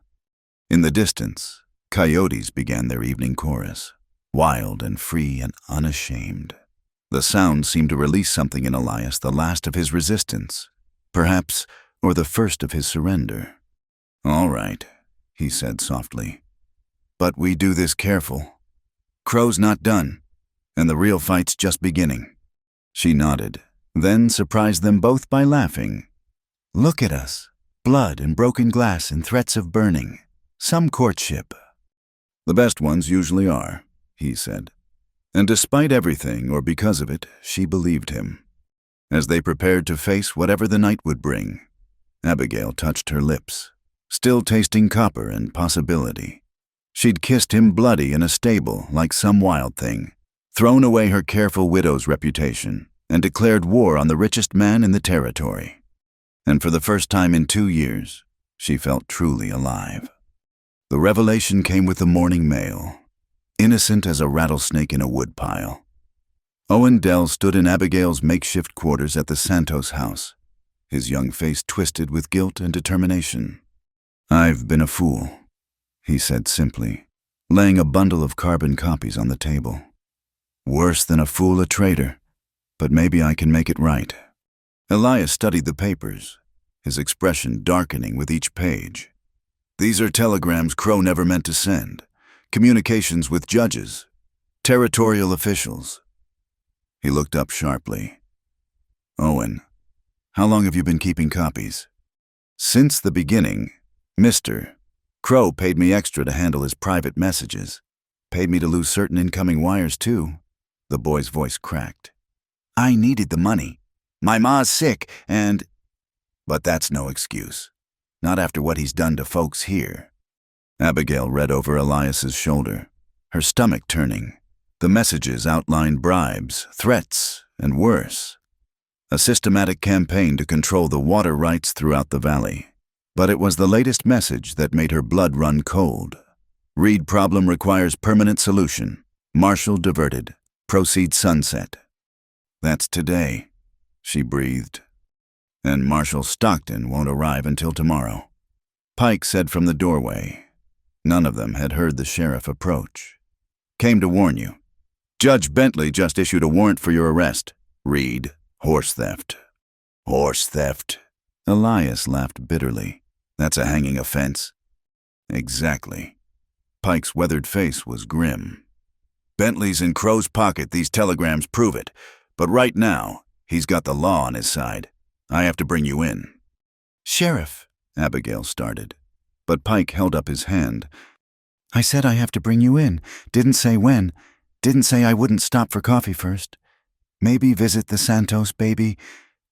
Speaker 1: In the distance, coyotes began their evening chorus, wild and free and unashamed. The sound seemed to release something in Elias, the last of his resistance, perhaps, or the first of his surrender. All right, he said softly. But we do this careful. Crow's not done, and the real fight's just beginning. She nodded, then surprised them both by laughing. Look at us. Blood and broken glass and threats of burning. Some courtship. The best ones usually are, he said. And despite everything, or because of it, she believed him. As they prepared to face whatever the night would bring, Abigail touched her lips, still tasting copper and possibility. She'd kissed him bloody in a stable like some wild thing, thrown away her careful widow's reputation, and declared war on the richest man in the territory. And for the first time in 2 years, she felt truly alive. The revelation came with the morning mail, innocent as a rattlesnake in a woodpile. Owen Dell stood in Abigail's makeshift quarters at the Santos house, his young face twisted with guilt and determination. I've been a fool, he said simply, laying a bundle of carbon copies on the table. Worse than a fool, a traitor, but maybe I can make it right. Elias studied the papers, his expression darkening with each page. These are telegrams Crow never meant to send, communications with judges, territorial officials. He looked up sharply. Owen, how long have you been keeping copies? Since the beginning, Mr. Crow paid me extra to handle his private messages. Paid me to lose certain incoming wires, too. The boy's voice cracked. I needed the money. My ma's sick, and... But that's no excuse. Not after what he's done to folks here. Abigail read over Elias's shoulder, her stomach turning. The messages outlined bribes, threats, and worse. A systematic campaign to control the water rights throughout the valley. But it was the latest message that made her blood run cold. Reed problem requires permanent solution. Marshall diverted. Proceed sunset. That's today, she breathed. And Marshal Stockton won't arrive until tomorrow. Pike said from the doorway. None of them had heard the sheriff approach. Came to warn you. Judge Bentley just issued a warrant for your arrest. Reed, horse theft. Horse theft. Elias laughed bitterly. That's a hanging offense. Exactly. Pike's weathered face was grim. Bentley's in Crow's pocket, these telegrams prove it. But right now, he's got the law on his side. I have to bring you in. Sheriff, Abigail started. But Pike held up his hand. I said I have to bring you in. Didn't say when. Didn't say I wouldn't stop for coffee first. Maybe visit the Santos baby.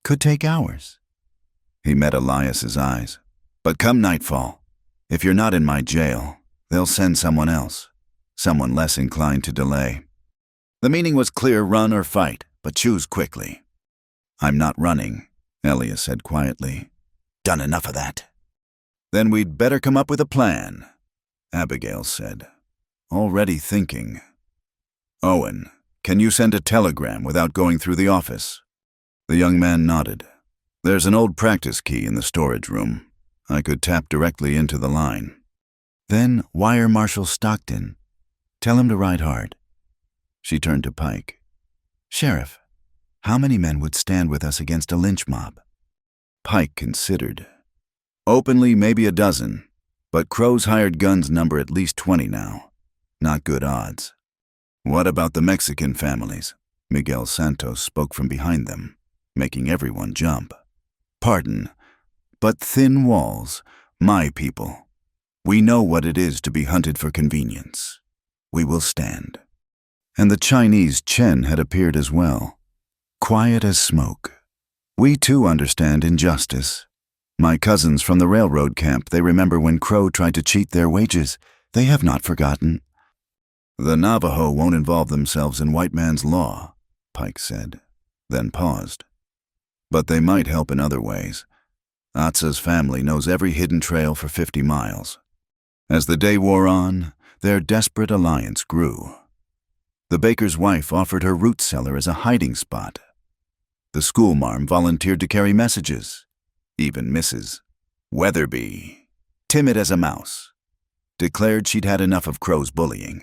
Speaker 1: Could take hours. He met Elias's eyes. But come nightfall, If you're not in my jail, they'll send someone else, someone less inclined to delay. The meaning was clear: run or fight, but choose quickly. I'm not running, Elias said quietly. Done enough of that. Then we'd better come up with a plan, Abigail said, already thinking. Owen, can you send a telegram without going through the office? The young man nodded. There's an old practice key in the storage room. I could tap directly into the line. Then wire Marshal Stockton. Tell him to ride hard. She turned to Pike. Sheriff, how many men would stand with us against a lynch mob? Pike considered. Openly, maybe a dozen, but Crow's hired guns number at least 20 now. Not good odds. What about the Mexican families? Miguel Santos spoke from behind them, making everyone jump. Pardon, but thin walls, my people. We know what it is to be hunted for convenience. We will stand. And the Chinese Chen had appeared as well, quiet as smoke. We too understand injustice. My cousins from the railroad camp, they remember when Crow tried to cheat their wages. They have not forgotten. The Navajo won't involve themselves in white man's law, Pike said, then paused. But they might help in other ways. Atsa's family knows every hidden trail for 50 miles. As the day wore on, their desperate alliance grew. The baker's wife offered her root cellar as a hiding spot. The schoolmarm volunteered to carry messages. Even Mrs. Weatherby, timid as a mouse, declared she'd had enough of Crow's bullying.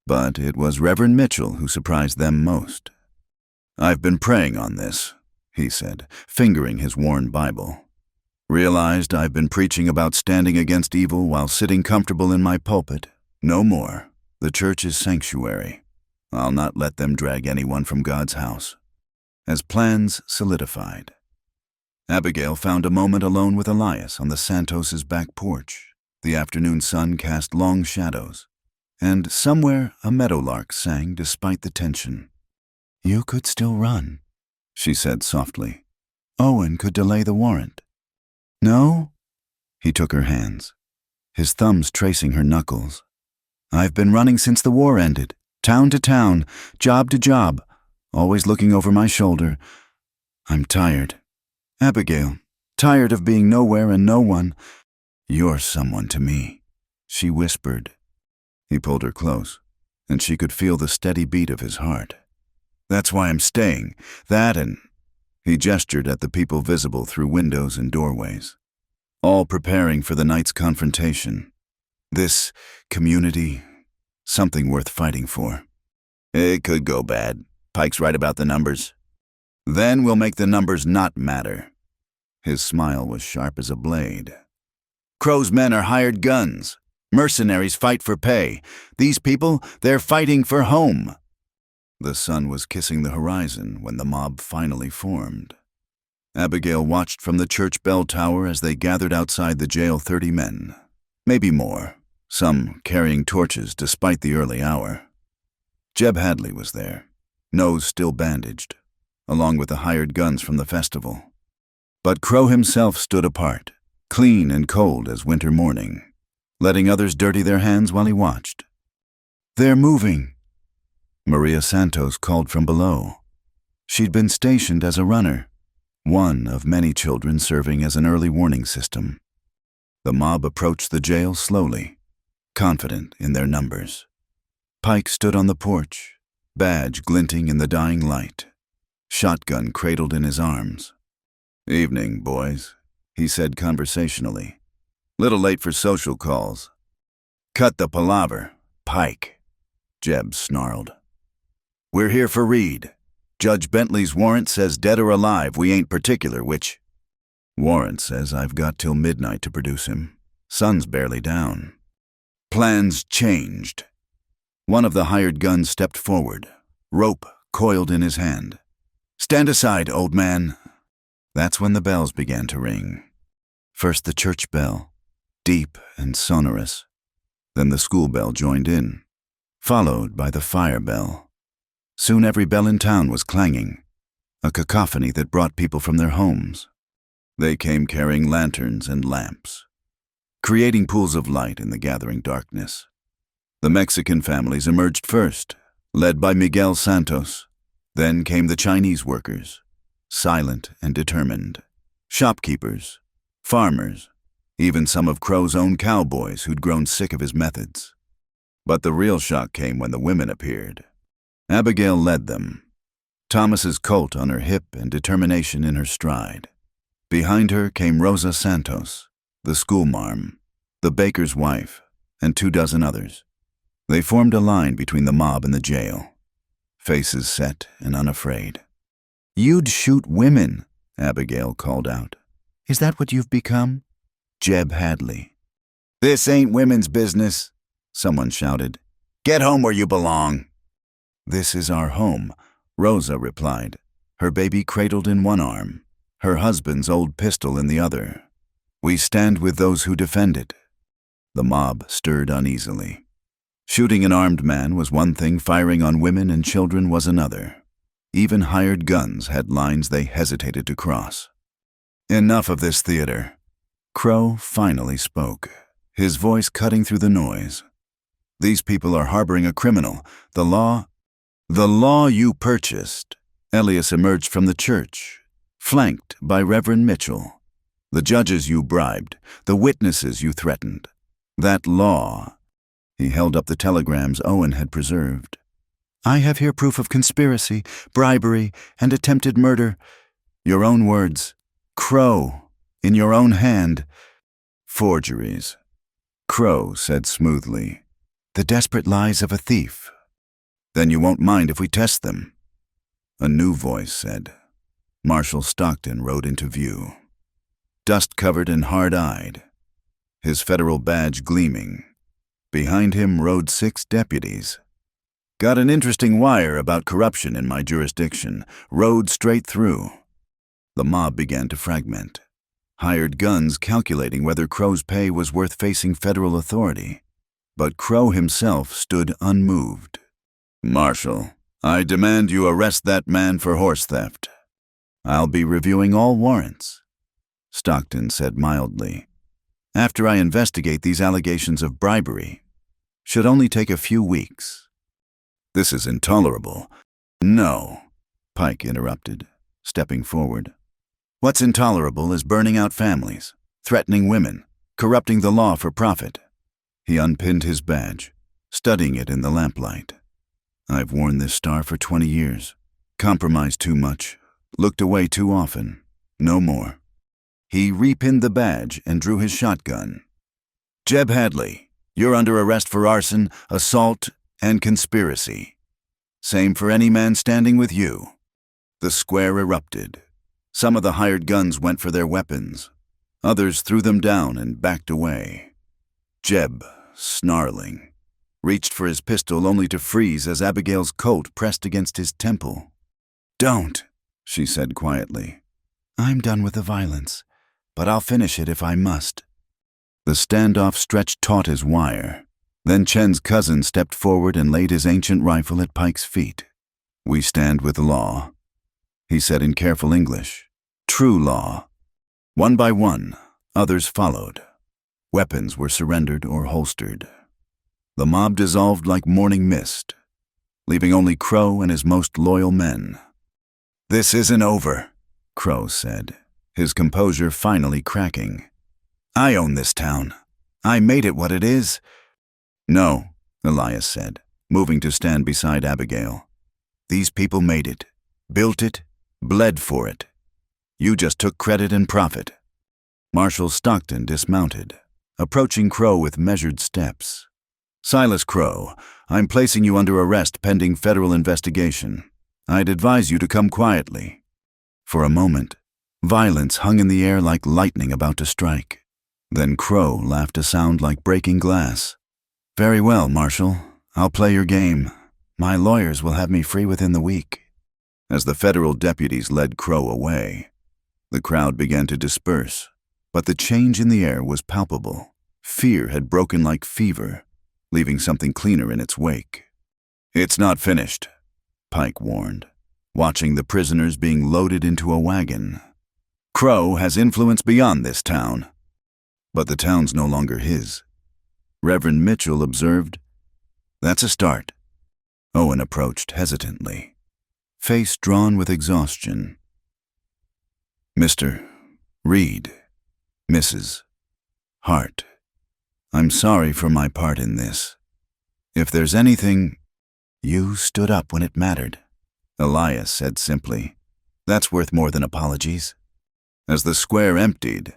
Speaker 1: But it was Reverend Mitchell who surprised them most. I've been praying on this, he said, fingering his worn Bible. Realized I've been preaching about standing against evil while sitting comfortable in my pulpit. No more. The church is sanctuary. I'll not let them drag anyone from God's house. As plans solidified, Abigail found a moment alone with Elias on the Santos's back porch. The afternoon sun cast long shadows, and somewhere a meadowlark sang despite the tension. You could still run, she said softly. Owen could delay the warrant. No? He took her hands, his thumbs tracing her knuckles. I've been running since the war ended, town to town, job to job, always looking over my shoulder. I'm tired. Abigail, tired of being nowhere and no one. You're someone to me, she whispered. He pulled her close, and she could feel the steady beat of his heart. That's why I'm staying. That and... He gestured at the people visible through windows and doorways, all preparing for the night's confrontation. This community, something worth fighting for. It could go bad. Pike's right about the numbers. Then we'll make the numbers not matter. His smile was sharp as a blade. Crow's men are hired guns. Mercenaries fight for pay. These people, they're fighting for home. The sun was kissing the horizon when the mob finally formed. Abigail watched from the church bell tower as they gathered outside the jail 30 men, maybe more, some carrying torches despite the early hour. Jeb Hadley was there, nose still bandaged, along with the hired guns from the festival. But Crow himself stood apart, clean and cold as winter morning, letting others dirty their hands while he watched. They're moving, Maria Santos called from below. She'd been stationed as a runner, one of many children serving as an early warning system. The mob approached the jail slowly, confident in their numbers. Pike stood on the porch, badge glinting in the dying light, shotgun cradled in his arms. Evening, boys, he said conversationally. Little late for social calls. Cut the palaver, Pike, Jeb snarled. We're here for Reed. Judge Bentley's warrant says dead or alive, we ain't particular which. Warrant says I've got till midnight to produce him. Sun's barely down. Plans changed. One of the hired guns stepped forward, rope coiled in his hand. Stand aside, old man. That's when the bells began to ring. First the church bell, deep and sonorous. Then the school bell joined in, followed by the fire bell. Soon every bell in town was clanging, a cacophony that brought people from their homes. They came carrying lanterns and lamps. creating pools of light in the gathering darkness. The Mexican families emerged first, led by Miguel Santos. Then came the Chinese workers, silent and determined. Shopkeepers, farmers, even some of Crow's own cowboys who'd grown sick of his methods. But the real shock came when the women appeared. Abigail led them, Thomas's colt on her hip and determination in her stride. Behind her came Rosa Santos, the schoolmarm, the baker's wife, and 24 others. They formed a line between the mob and the jail, faces set and unafraid. "You'd shoot women," Abigail called out. "Is that what you've become?" Jeb Hadley. "This ain't women's business," someone shouted. "Get home where you belong." "This is our home," Rosa replied, her baby cradled in one arm, her husband's old pistol in the other. "We stand with those who defend it." The mob stirred uneasily. Shooting an armed man was one thing, firing on women and children was another. Even hired guns had lines they hesitated to cross. "Enough of this theater." Crow finally spoke, his voice cutting through the noise. "These people are harboring a criminal. The law you purchased." Elias emerged from the church, flanked by Reverend Mitchell. "The judges you bribed, the witnesses you threatened. That law." He held up the telegrams Owen had preserved. "I have here proof of conspiracy, bribery, and attempted murder." "Your own words. Crow, in your own hand." "Forgeries," Crow said smoothly. "The desperate lies of a thief." "Then you won't mind if we test them." A new voice said. Marshal Stockton rode into view, dust-covered and hard-eyed, his federal badge gleaming. Behind him rode 6 deputies. "Got an interesting wire about corruption in my jurisdiction. Rode straight through." The mob began to fragment. Hired guns calculating whether Crow's pay was worth facing federal authority. But Crow himself stood unmoved. "Marshal, I demand you arrest that man for horse theft." "I'll be reviewing all warrants," Stockton said mildly. "After I investigate these allegations of bribery. Should only take a few weeks." "This is intolerable." "No," Pike interrupted, stepping forward. "What's intolerable is burning out families, threatening women, corrupting the law for profit." He unpinned his badge, studying it in the lamplight. "I've worn this star for 20 years. Compromised too much, looked away too often. No more." He repinned the badge and drew his shotgun. "Jeb Hadley, you're under arrest for arson, assault, and conspiracy. Same for any man standing with you." The square erupted. Some of the hired guns went for their weapons. Others threw them down and backed away. Jeb, snarling, reached for his pistol only to freeze as Abigail's coat pressed against his temple. "Don't," she said quietly. "I'm done with the violence, but I'll finish it if I must." The standoff stretched taut as wire. Then Chen's cousin stepped forward and laid his ancient rifle at Pike's feet. "We stand with the law," he said in careful English. "True law." One by one, others followed. Weapons were surrendered or holstered. The mob dissolved like morning mist, leaving only Crow and his most loyal men. "This isn't over," Crow said, his composure finally cracking. "I own this town. I made it what it is." "No," Elias said, moving to stand beside Abigail. "These people made it, built it, bled for it. You just took credit and profit." Marshal Stockton dismounted, approaching Crow with measured steps. "Silas Crow, I'm placing you under arrest pending federal investigation. I'd advise you to come quietly." For a moment, violence hung in the air like lightning about to strike. Then Crow laughed a sound like breaking glass. "Very well, Marshal. I'll play your game. My lawyers will have me free within the week." As the federal deputies led Crow away, the crowd began to disperse, but the change in the air was palpable. Fear had broken like fever, leaving something cleaner in its wake. "It's not finished," Pike warned, watching the prisoners being loaded into a wagon. "Crow has influence beyond this town." But the town's no longer his. Reverend Mitchell observed, "That's a start." Owen approached hesitantly, face drawn with exhaustion. "Mr. Reed, Mrs. Hart, I'm sorry for my part in this. If there's anything—" "You stood up when it mattered," Elias said simply. "That's worth more than apologies." As the square emptied,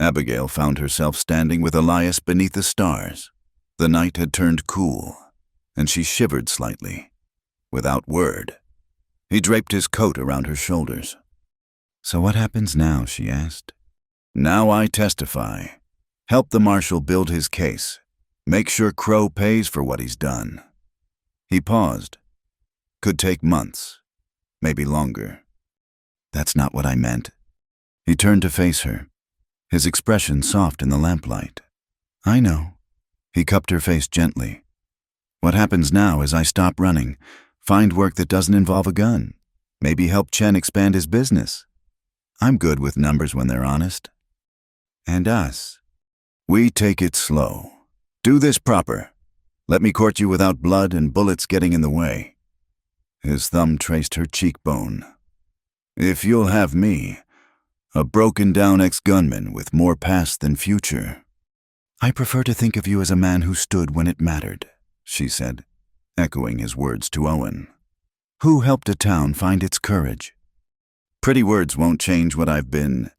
Speaker 1: Abigail found herself standing with Elias beneath the stars. The night had turned cool, and she shivered slightly. Without word, he draped his coat around her shoulders. "So what happens now?" she asked. "Now I testify. Help the marshal build his case. Make sure Crow pays for what he's done." He paused. "Could take months, maybe longer." "That's not what I meant." He turned to face her, his expression soft in the lamplight. "I know." He cupped her face gently. "What happens now is I stop running, find work that doesn't involve a gun, maybe help Chen expand his business. I'm good with numbers when they're honest. And us. We take it slow. Do this proper. Let me court you without blood and bullets getting in the way." His thumb traced her cheekbone. "If you'll have me, a broken-down ex-gunman with more past than future." "I prefer to think of you as a man who stood when it mattered," she said, echoing his words to Owen. "Who helped a town find its courage?" "Pretty words won't change what I've been."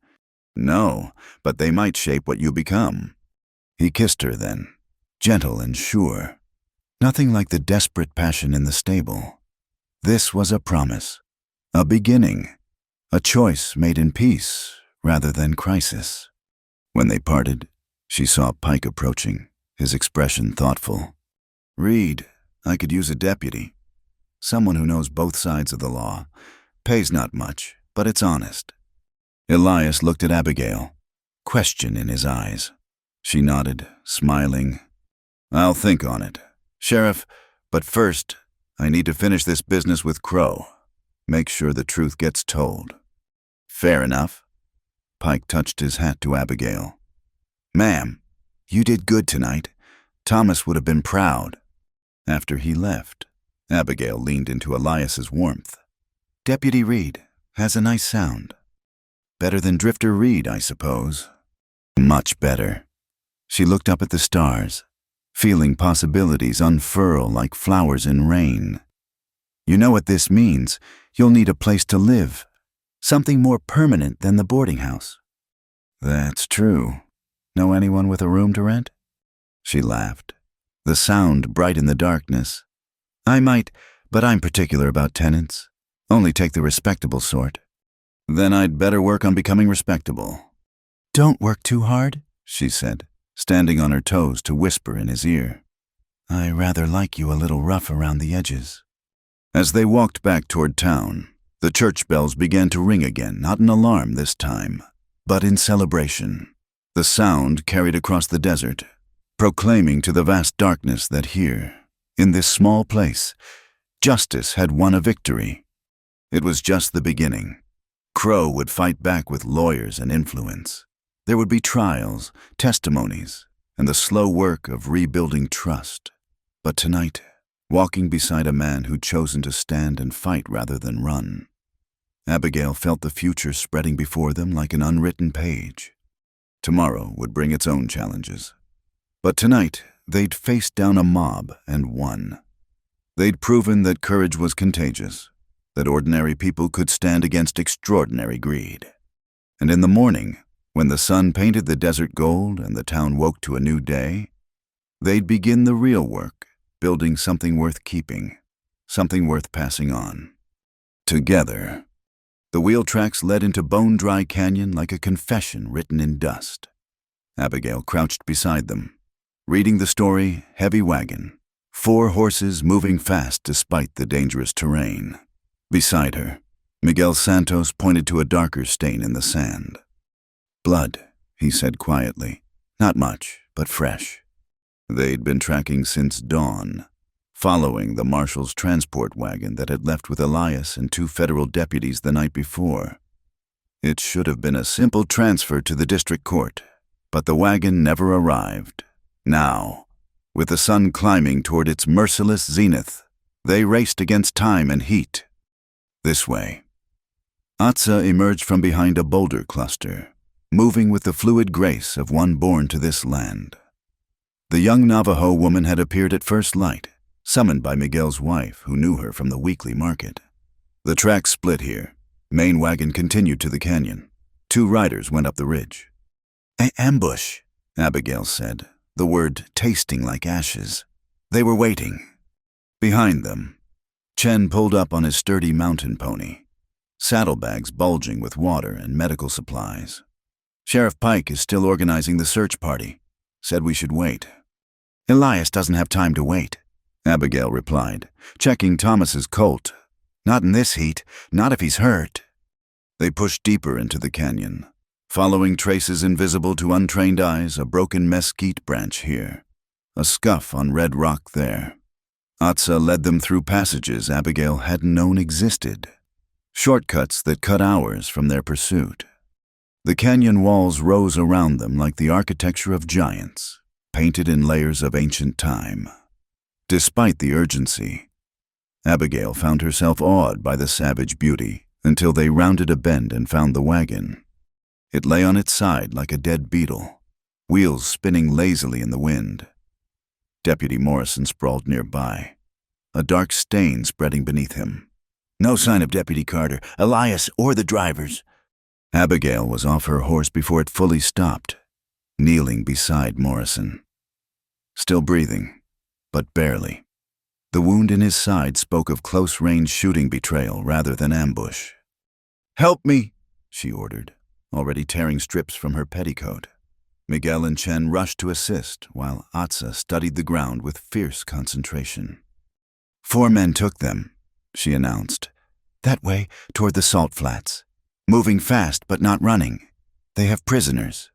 Speaker 1: "No, but they might shape what you become." He kissed her then, gentle and sure. Nothing like the desperate passion in the stable. This was a promise, a beginning, a choice made in peace rather than crisis. When they parted, she saw Pike approaching, his expression thoughtful. "Reed, I could use a deputy. Someone who knows both sides of the law. Pays not much, but it's honest." Elias looked at Abigail, question in his eyes. She nodded, smiling. "I'll think on it, Sheriff, but first, I need to finish this business with Crow. Make sure the truth gets told." "Fair enough." Pike touched his hat to Abigail. "Ma'am, you did good tonight. Thomas would have been proud." After he left, Abigail leaned into Elias's warmth. "Deputy Reed has a nice sound. Better than Drifter Reed, I suppose." "Much better." She looked up at the stars, feeling possibilities unfurl like flowers in rain. "You know what this means. You'll need a place to live. Something more permanent than the boarding house." "That's true. Know anyone with a room to rent?" She laughed, the sound bright in the darkness. "I might, but I'm particular about tenants. Only take the respectable sort." "Then I'd better work on becoming respectable." "Don't work too hard," she said, standing on her toes to whisper in his ear. "I rather like you a little rough around the edges." As they walked back toward town, the church bells began to ring again, not in alarm this time, but in celebration. The sound carried across the desert, proclaiming to the vast darkness that here, in this small place, justice had won a victory. It was just the beginning. Crow would fight back with lawyers and influence. There would be trials, testimonies, and the slow work of rebuilding trust. But tonight, walking beside a man who'd chosen to stand and fight rather than run, Abigail felt the future spreading before them like an unwritten page. Tomorrow would bring its own challenges. But tonight, they'd faced down a mob and won. They'd proven that courage was contagious, that ordinary people could stand against extraordinary greed. And in the morning, when the sun painted the desert gold and the town woke to a new day, they'd begin the real work, building something worth keeping, something worth passing on. Together, the wheel tracks led into bone-dry canyon like a confession written in dust. Abigail crouched beside them, reading the story, heavy wagon, 4 horses moving fast despite the dangerous terrain. Beside her, Miguel Santos pointed to a darker stain in the sand. "Blood," he said quietly. "Not much, but fresh." They'd been tracking since dawn, following the marshal's transport wagon that had left with Elias and 2 federal deputies the night before. It should have been a simple transfer to the district court, But the wagon never arrived. Now, with the sun climbing toward its merciless zenith, they raced against time and heat. This way. Atsa emerged from behind a boulder cluster, moving with the fluid grace of one born to this land. The young Navajo woman had appeared at first light, summoned by Miguel's wife, who knew her from the weekly market. The tracks split here. Main wagon continued to the canyon. 2 riders went up the ridge. Ambush, Abigail said, the word tasting like ashes. They were waiting. Behind them, Chen pulled up on his sturdy mountain pony, saddlebags bulging with water and medical supplies. Sheriff Pike is still organizing the search party. Said we should wait. Elias doesn't have time to wait, Abigail replied, checking Thomas's colt. Not in this heat, not if he's hurt. They pushed deeper into the canyon, following traces invisible to untrained eyes, a broken mesquite branch here, a scuff on red rock there. Atsa led them through passages Abigail hadn't known existed, shortcuts that cut hours from their pursuit. The canyon walls rose around them like the architecture of giants, painted in layers of ancient time. Despite the urgency, Abigail found herself awed by the savage beauty until they rounded a bend and found the wagon. It lay on its side like a dead beetle, wheels spinning lazily in the wind. Deputy Morrison sprawled nearby, a dark stain spreading beneath him. No sign of Deputy Carter, Elias, or the drivers. Abigail was off her horse before it fully stopped, kneeling beside Morrison. Still breathing, but barely. The wound in his side spoke of close-range shooting betrayal rather than ambush. "Help me," she ordered, already tearing strips from her petticoat. Miguel and Chen rushed to assist, while Atsa studied the ground with fierce concentration. 4 men took them, she announced. That way, toward the salt flats. Moving fast, but not running. They have prisoners.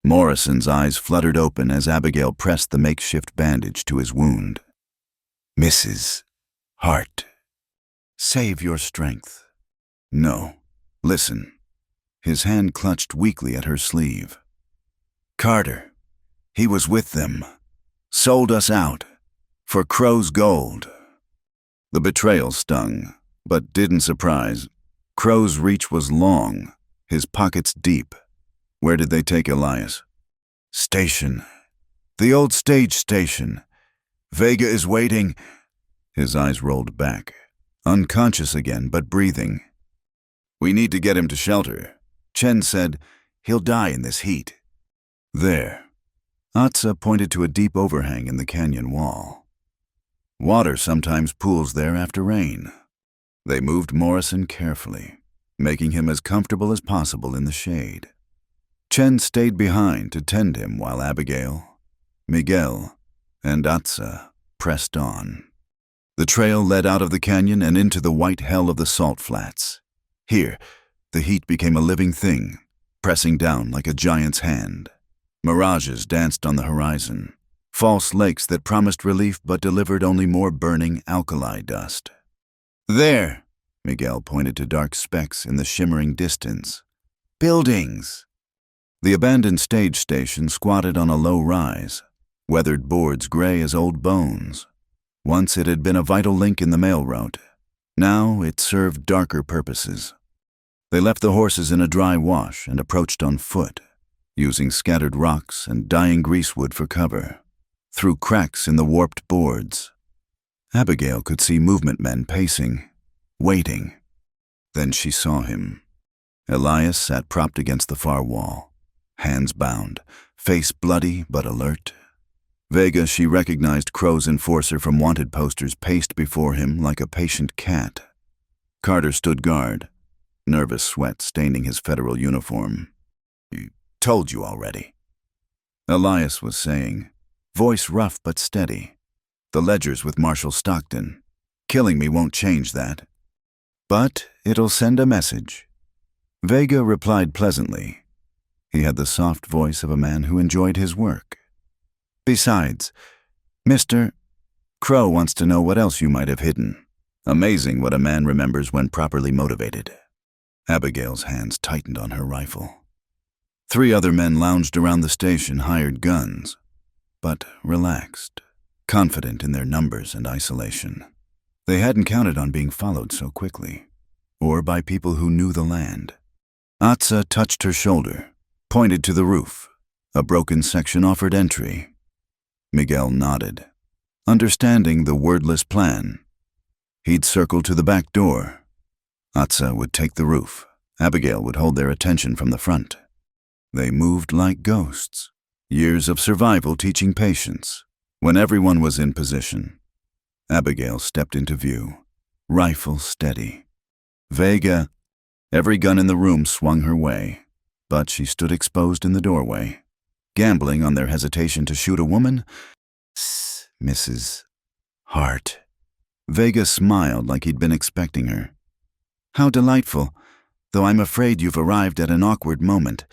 Speaker 1: Morrison's eyes fluttered open as Abigail pressed the makeshift bandage to his wound. Mrs. Hart. Save your strength. No. Listen. His hand clutched weakly at her sleeve. Carter. He was with them. Sold us out. For Crow's gold. The betrayal stung, but didn't surprise. Crow's reach was long, his pockets deep. Where did they take Elias? Station. The old stage station. Vega is waiting. His eyes rolled back, unconscious again, but breathing. We need to get him to shelter. Chen said, he'll die in this heat. There. Atsa pointed to a deep overhang in the canyon wall. Water sometimes pools there after rain. They moved Morrison carefully, making him as comfortable as possible in the shade. Chen stayed behind to tend him while Abigail, Miguel, and Atsa pressed on. The trail led out of the canyon and into the white hell of the salt flats. Here, the heat became a living thing, pressing down like a giant's hand. Mirages danced on the horizon, false lakes that promised relief but delivered only more burning alkali dust. There, Miguel pointed to dark specks in the shimmering distance. Buildings! The abandoned stage station squatted on a low rise, weathered boards gray as old bones. Once it had been a vital link in the mail route. Now it served darker purposes. They left the horses in a dry wash and approached on foot, using scattered rocks and dying greasewood for cover, through cracks in the warped boards. Abigail could see movement men pacing, waiting. Then she saw him. Elias sat propped against the far wall, hands bound, face bloody but alert. Vega, she recognized Crow's enforcer from wanted posters, paced before him like a patient cat. Carter stood guard, nervous sweat staining his federal uniform. Told you already. Elias was saying, voice rough but steady. The ledger's with Marshal Stockton. Killing me won't change that. But it'll send a message. Vega replied pleasantly. He had the soft voice of a man who enjoyed his work. Besides, Mr. Crow wants to know what else you might have hidden. Amazing what a man remembers when properly motivated. Abigail's hands tightened on her rifle. 3 other men lounged around the station, hired guns, but relaxed, confident in their numbers and isolation. They hadn't counted on being followed so quickly, or by people who knew the land. Atsa touched her shoulder, pointed to the roof. A broken section offered entry. Miguel nodded, understanding the wordless plan. He'd circle to the back door. Atsa would take the roof. Abigail would hold their attention from the front. They moved like ghosts, years of survival teaching patience. When everyone was in position, Abigail stepped into view, rifle steady. Vega, every gun in the room swung her way, but she stood exposed in the doorway, gambling on their hesitation to shoot a woman. Mrs. Hart. Vega smiled like he'd been expecting her. How delightful, though I'm afraid you've arrived at an awkward moment.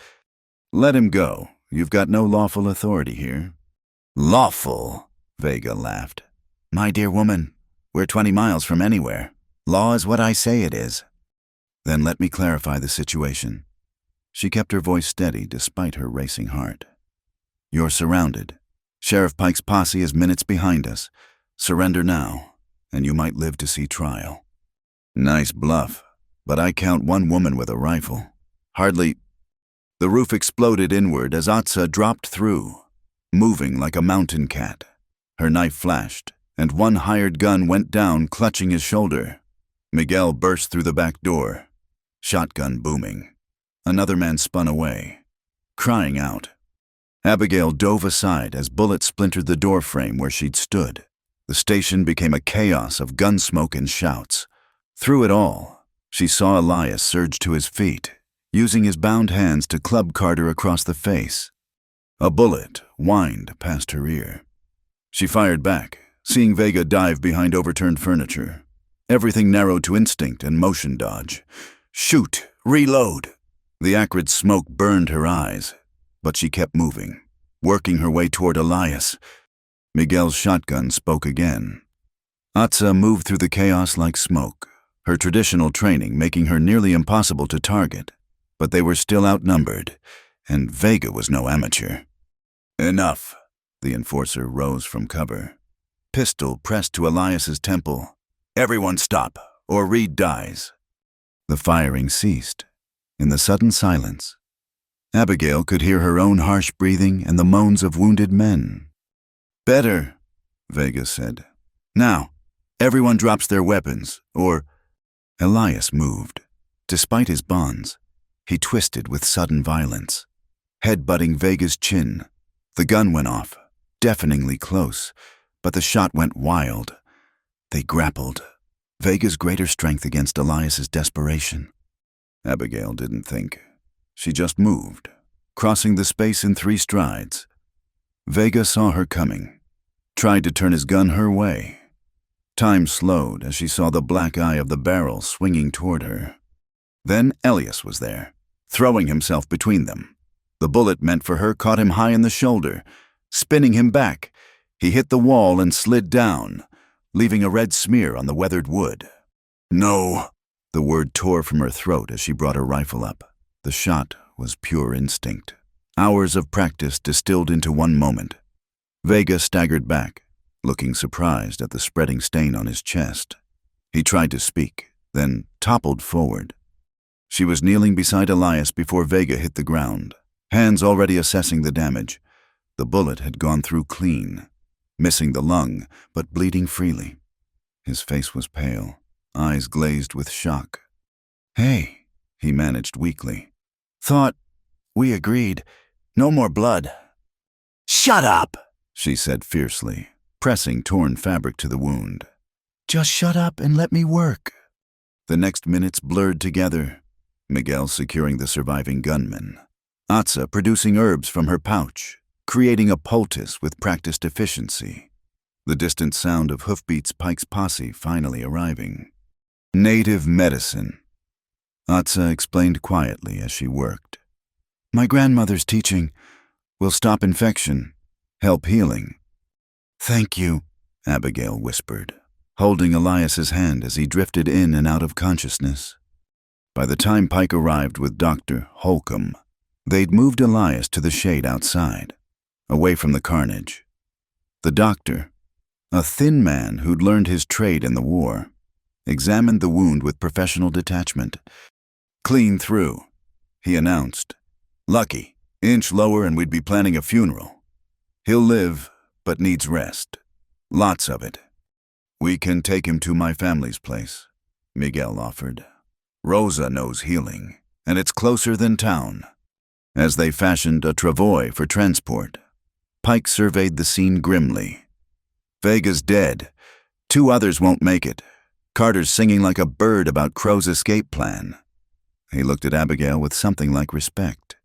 Speaker 1: Let him go. You've got no lawful authority here. Lawful, Vega laughed. My dear woman, we're 20 miles from anywhere. Law is what I say it is. Then let me clarify the situation. She kept her voice steady despite her racing heart. You're surrounded. Sheriff Pike's posse is minutes behind us. Surrender now, and you might live to see trial. Nice bluff, but I count one woman with a rifle. Hardly. The roof exploded inward as Atsa dropped through, moving like a mountain cat. Her knife flashed, and one hired gun went down, clutching his shoulder. Miguel burst through the back door, shotgun booming. Another man spun away, crying out. Abigail dove aside as bullets splintered the door frame where she'd stood. The station became a chaos of gun smoke and shouts. Through it all, she saw Elias surge to his feet, using his bound hands to club Carter across the face. A bullet whined past her ear. She fired back, seeing Vega dive behind overturned furniture. Everything narrowed to instinct and motion dodge. Shoot! Reload! The acrid smoke burned her eyes, but she kept moving, working her way toward Elias. Miguel's shotgun spoke again. Atsa moved through the chaos like smoke, her traditional training making her nearly impossible to target. But they were still outnumbered, and Vega was no amateur. Enough. The enforcer rose from cover. Pistol pressed to Elias's temple. Everyone stop, or Reed dies. The firing ceased. In the sudden silence, Abigail could hear her own harsh breathing and the moans of wounded men. Better, Vega said. Now, everyone drops their weapons, or... Elias moved. Despite his bonds, he twisted with sudden violence, head-butting Vega's chin. The gun went off, deafeningly close, but the shot went wild. They grappled, Vega's greater strength against Elias's desperation. Abigail didn't think. She just moved, crossing the space in 3 strides. Vega saw her coming, tried to turn his gun her way. Time slowed as she saw the black eye of the barrel swinging toward her. Then Elias was there, throwing himself between them. The bullet meant for her caught him high in the shoulder, spinning him back. He hit the wall and slid down, leaving a red smear on the weathered wood. No! The word tore from her throat as she brought her rifle up. The shot was pure instinct. Hours of practice distilled into one moment. Vega staggered back, looking surprised at the spreading stain on his chest. He tried to speak, then toppled forward. She was kneeling beside Elias before Vega hit the ground, hands already assessing the damage. The bullet had gone through clean, missing the lung, but bleeding freely. His face was pale, eyes glazed with shock. Hey, he managed weakly. Thought we agreed. No more blood. Shut up, she said fiercely, pressing torn fabric to the wound. Just shut up and let me work. The next minutes blurred together, Miguel securing the surviving gunman, Atsa producing herbs from her pouch, creating a poultice with practiced efficiency. The distant sound of hoofbeats Pike's posse finally arriving. Native medicine, Atsa explained quietly as she worked. My grandmother's teaching will stop infection, help healing. Thank you, Abigail whispered, holding Elias's hand as he drifted in and out of consciousness. By the time Pike arrived with Dr. Holcomb, They'd moved Elias to the shade outside, away from the carnage. The doctor, a thin man who'd learned his trade in the war, examined the wound with professional detachment. "Clean through," he announced. "Lucky. Inch lower and we'd be planning a funeral. He'll live, but needs rest. Lots of it." "We can take him to my family's place," Miguel offered. "Rosa knows healing, and it's closer than town." As they fashioned a travois for transport, Pike surveyed the scene grimly. "Vega's dead. 2 others won't make it. Carter's singing like a bird about Crow's escape plan." He looked at Abigail with something like respect.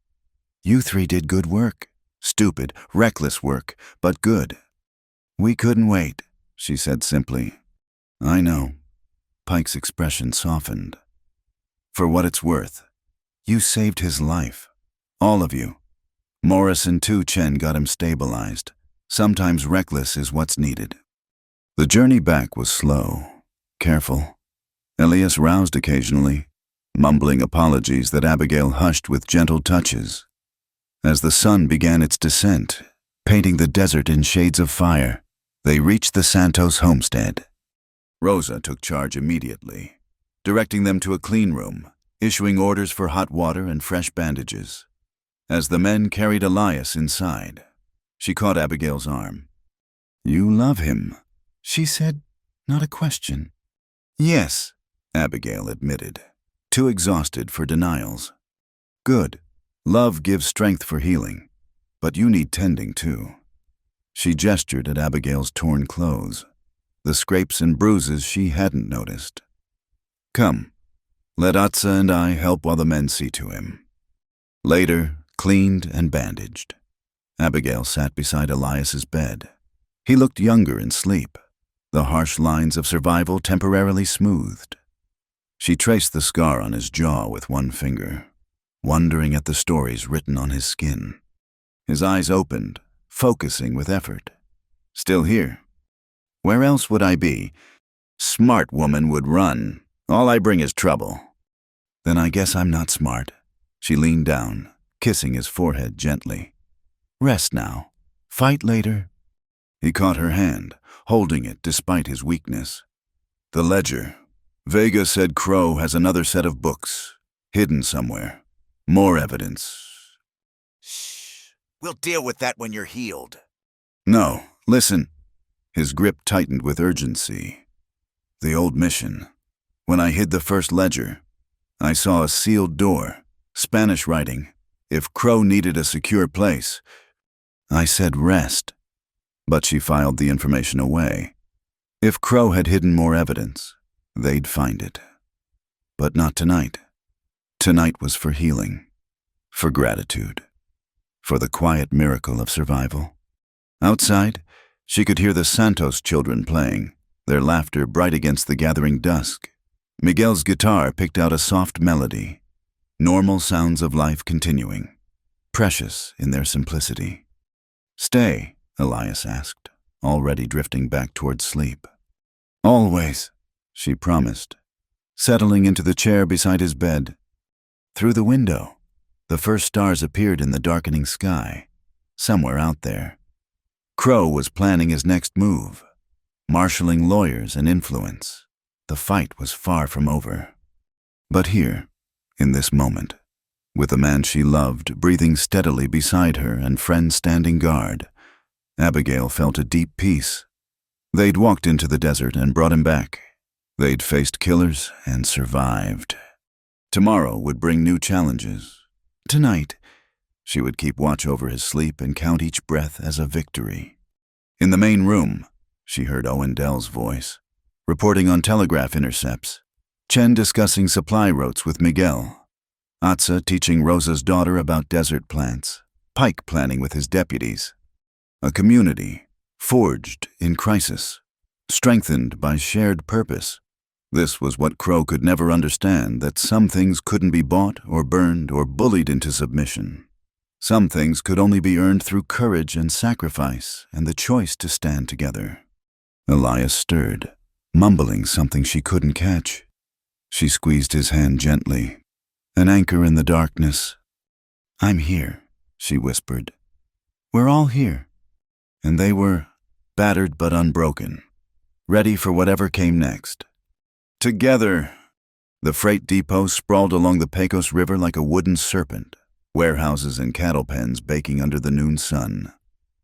Speaker 1: "You 3 did good work. Stupid, reckless work, but good." "We couldn't wait," she said simply. "I know." Pike's expression softened. "For what it's worth, you saved his life. All of you. Morrison too. Chen got him stabilized. Sometimes reckless is what's needed." The journey back was slow, careful. Elias roused occasionally, mumbling apologies that Abigail hushed with gentle touches. As the sun began its descent, painting the desert in shades of fire, they reached the Santos homestead. Rosa took charge immediately, directing them to a clean room, issuing orders for hot water and fresh bandages. As the men carried Elias inside, she caught Abigail's arm. "You love him," she said, not a question. "Yes," Abigail admitted, too exhausted for denials. "Good. Love gives strength for healing, but you need tending too." She gestured at Abigail's torn clothes, the scrapes and bruises she hadn't noticed. "Come, let Atsa and I help while the men see to him." Later, cleaned and bandaged, Abigail sat beside Elias's bed. He looked younger in sleep, the harsh lines of survival temporarily smoothed. She traced the scar on his jaw with one finger, wondering at the stories written on his skin. His eyes opened, focusing with effort. "Still here? Where else would I be? Smart woman would run. All I bring is trouble." "Then I guess I'm not smart." She leaned down, kissing his forehead gently. "Rest now. Fight later." He caught her hand, holding it despite his weakness. "The ledger. Vega said Crow has another set of books, hidden somewhere. More evidence."
Speaker 2: "Shh. We'll deal with that when you're healed."
Speaker 1: "No, listen." His grip tightened with urgency. "The old mission. When I hid the first ledger, I saw a sealed door, Spanish writing. If Crow needed a secure place." I said rest, but she filed the information away. If Crow had hidden more evidence, they'd find it. But not tonight. Tonight was for healing, for gratitude, for the quiet miracle of survival. Outside, she could hear the Santos children playing, their laughter bright against the gathering dusk. Miguel's guitar picked out a soft melody, normal sounds of life continuing, precious in their simplicity. "Stay," Elias asked, already drifting back toward sleep. "Always," she promised, settling into the chair beside his bed. Through the window, the first stars appeared in the darkening sky, somewhere out there. Crow was planning his next move, marshaling lawyers and influence. The fight was far from over. But here, in this moment, with the man she loved breathing steadily beside her and friends standing guard, Abigail felt a deep peace. They'd walked into the desert and brought him back. They'd faced killers and survived. Tomorrow would bring new challenges. Tonight, she would keep watch over his sleep and count each breath as a victory. In the main room, she heard Owen Dell's voice, reporting on telegraph intercepts, Chen discussing supply routes with Miguel, Atsa teaching Rosa's daughter about desert plants, Pike planning with his deputies. A community, forged in crisis, strengthened by shared purpose. This was what Crow could never understand, that some things couldn't be bought or burned or bullied into submission. Some things could only be earned through courage and sacrifice and the choice to stand together. Elias stirred, mumbling something she couldn't catch. She squeezed his hand gently, an anchor in the darkness. I'm here, she whispered. We're all here. And they were battered but unbroken, ready for whatever came next. Together, the freight depot sprawled along the Pecos River like a wooden serpent, warehouses and cattle pens baking under the noon sun.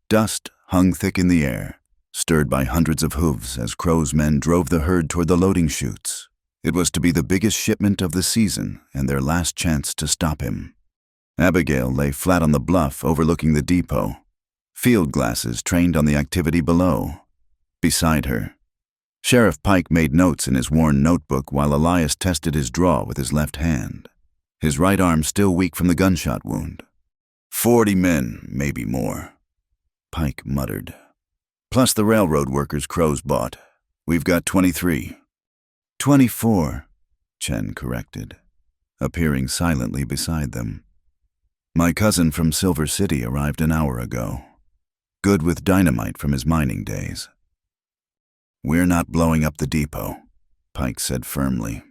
Speaker 1: Dust hung thick in the air, stirred by hundreds of hooves as Crow's men drove the herd toward the loading chutes. It was to be the biggest shipment of the season and their last chance to stop him. Abigail lay flat on the bluff overlooking the depot, field glasses trained on the activity below. Beside her, Sheriff Pike made notes in his worn notebook while Elias tested his draw with his left hand, his right arm still weak from the gunshot wound. 40 men, maybe more, Pike muttered. Plus the railroad workers Crow's bought. We've got 23. 24, Chen corrected, appearing silently beside them. My cousin from Silver City arrived an hour ago, good with dynamite from his mining days. We're not blowing up the depot, Pike said firmly.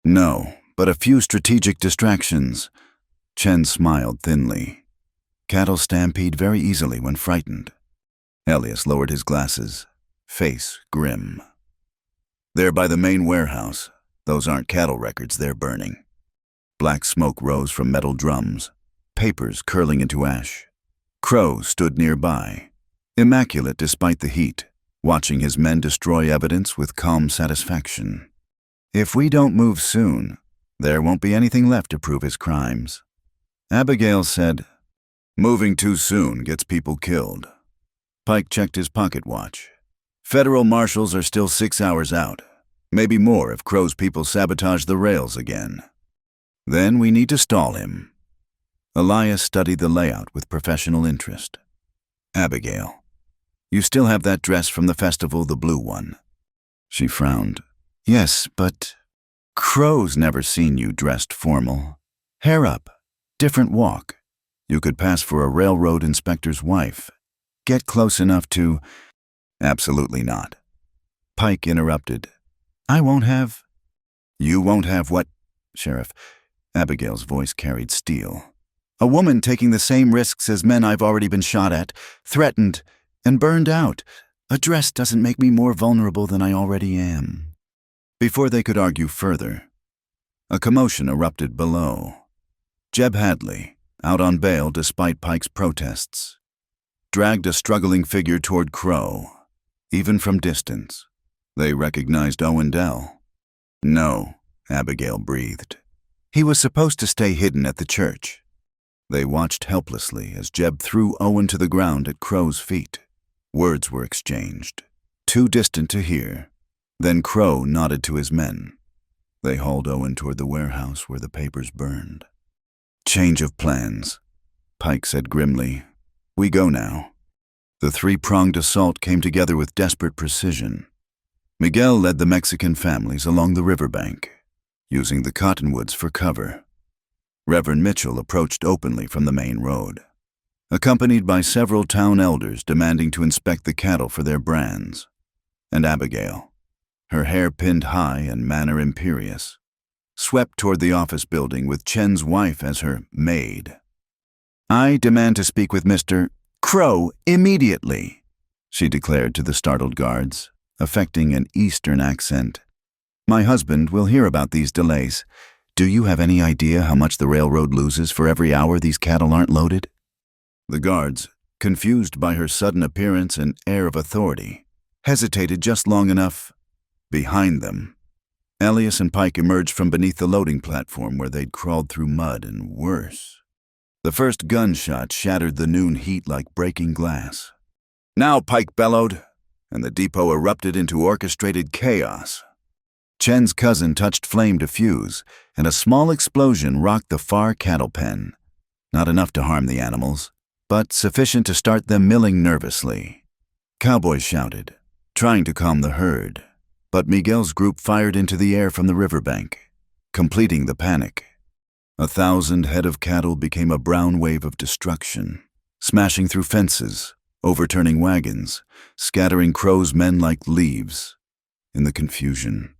Speaker 1: No, but a few strategic distractions. Chen smiled thinly. Cattle stampede very easily when frightened. Elias lowered his glasses, face grim. They're by the main warehouse. Those aren't cattle records they're burning. Black smoke rose from metal drums, papers curling into ash. Crow stood nearby, immaculate despite the heat, watching his men destroy evidence with calm satisfaction. If we don't move soon, there won't be anything left to prove his crimes. Abigail said, moving too soon gets people killed. Pike checked his pocket watch. Federal marshals are still 6 hours out, maybe more if Crow's people sabotage the rails again. Then we need to stall him. Elias studied the layout with professional interest. Abigail, you still have that dress from the festival, the blue one. She frowned. Yes, but Crow's never seen you dressed formal. Hair up, different walk. You could pass for a railroad inspector's wife. Get close enough to... Absolutely not. Pike interrupted. I won't have... You won't have what, Sheriff? Abigail's voice carried steel. A woman taking the same risks as men I've already been shot at, threatened, and burned out. A dress doesn't make me more vulnerable than I already am. Before they could argue further, a commotion erupted below. Jeb Hadley, out on bail despite Pike's protests, dragged a struggling figure toward Crow, even from distance. They recognized Owen Dell. No, Abigail breathed. He was supposed to stay hidden at the church. They watched helplessly as Jeb threw Owen to the ground at Crow's feet. Words were exchanged, too distant to hear. Then Crow nodded to his men. They hauled Owen toward the warehouse where the papers burned. Change of plans, Pike said grimly. We go now. The three-pronged assault came together with desperate precision. Miguel led the Mexican families along the riverbank, using the cottonwoods for cover. Reverend Mitchell approached openly from the main road, accompanied by several town elders demanding to inspect the cattle for their brands. And Abigail, her hair pinned high and manner imperious, swept toward the office building with Chen's wife as her maid. I demand to speak with Mr. Crow immediately, she declared to the startled guards, affecting an Eastern accent. My husband will hear about these delays. Do you have any idea how much the railroad loses for every hour these cattle aren't loaded? The guards, confused by her sudden appearance and air of authority, hesitated just long enough. Behind them, Elias and Pike emerged from beneath the loading platform where they'd crawled through mud and worse. The first gunshot shattered the noon heat like breaking glass. Now, Pike bellowed, and the depot erupted into orchestrated chaos. Chen's cousin touched flame to fuse, and a small explosion rocked the far cattle pen. Not enough to harm the animals, but sufficient to start them milling nervously. Cowboys shouted, trying to calm the herd, but Miguel's group fired into the air from the riverbank, completing the panic. 1,000 head of cattle became a brown wave of destruction, smashing through fences, overturning wagons, scattering Crow's men like leaves. In the confusion,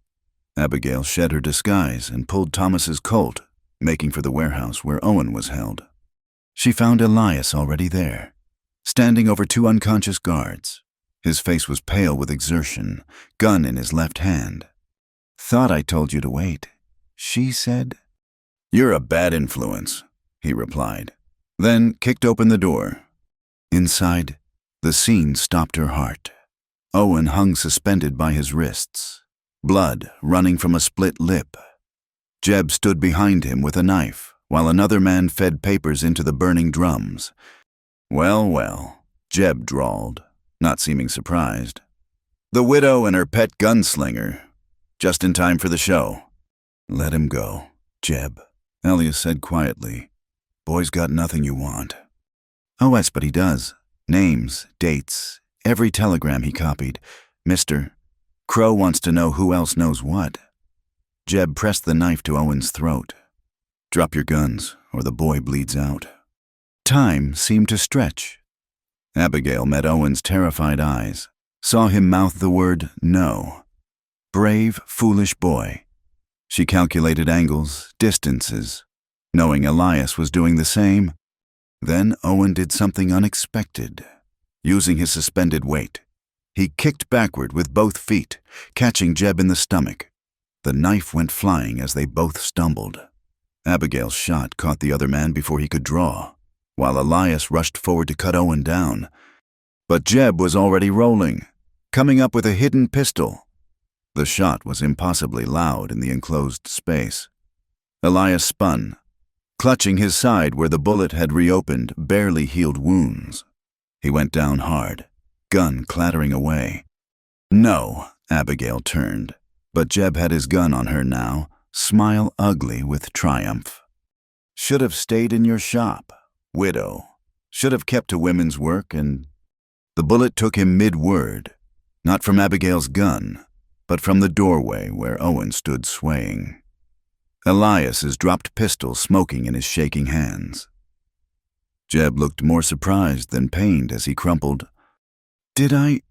Speaker 1: Abigail shed her disguise and pulled Thomas's Colt, making for the warehouse where Owen was held. She found Elias already there, standing over two unconscious guards. His face was pale with exertion, gun in his left hand. "Thought I told you to wait," she said. "You're a bad influence," he replied, then kicked open the door. Inside, the scene stopped her heart. Owen hung suspended by his wrists, blood running from a split lip. Jeb stood behind him with a knife, while another man fed papers into the burning drums. "Well, well," Jeb drawled, not seeming surprised. "The widow and her pet gunslinger. Just in time for the show." "Let him go, Jeb," Elias said quietly. "Boy's got nothing you want." "Oh, yes, but he does. Names, dates, every telegram he copied. Mr. Crow wants to know who else knows what." Jeb pressed the knife to Owen's throat. "Drop your guns, or the boy bleeds out." Time seemed to stretch. Abigail met Owen's terrified eyes, saw him mouth the word no. Brave, foolish boy. She calculated angles, distances, knowing Elias was doing the same. Then Owen did something unexpected. Using his suspended weight, he kicked backward with both feet, catching Jeb in the stomach. The knife went flying as they both stumbled. Abigail's shot caught the other man before he could draw, while Elias rushed forward to cut Owen down. But Jeb was already rolling, coming up with a hidden pistol. The shot was impossibly loud in the enclosed space. Elias spun, clutching his side where the bullet had reopened barely healed wounds. He went down hard, gun clattering away. "No," Abigail turned, but Jeb had his gun on her now, smile ugly with triumph. "Should have stayed in your shop, widow. Should have kept to women's work and—" The bullet took him mid-word, not from Abigail's gun, but from the doorway where Owen stood swaying. Elias's dropped pistol smoking in his shaking hands. Jeb looked more surprised than pained as he crumpled. "Did I—"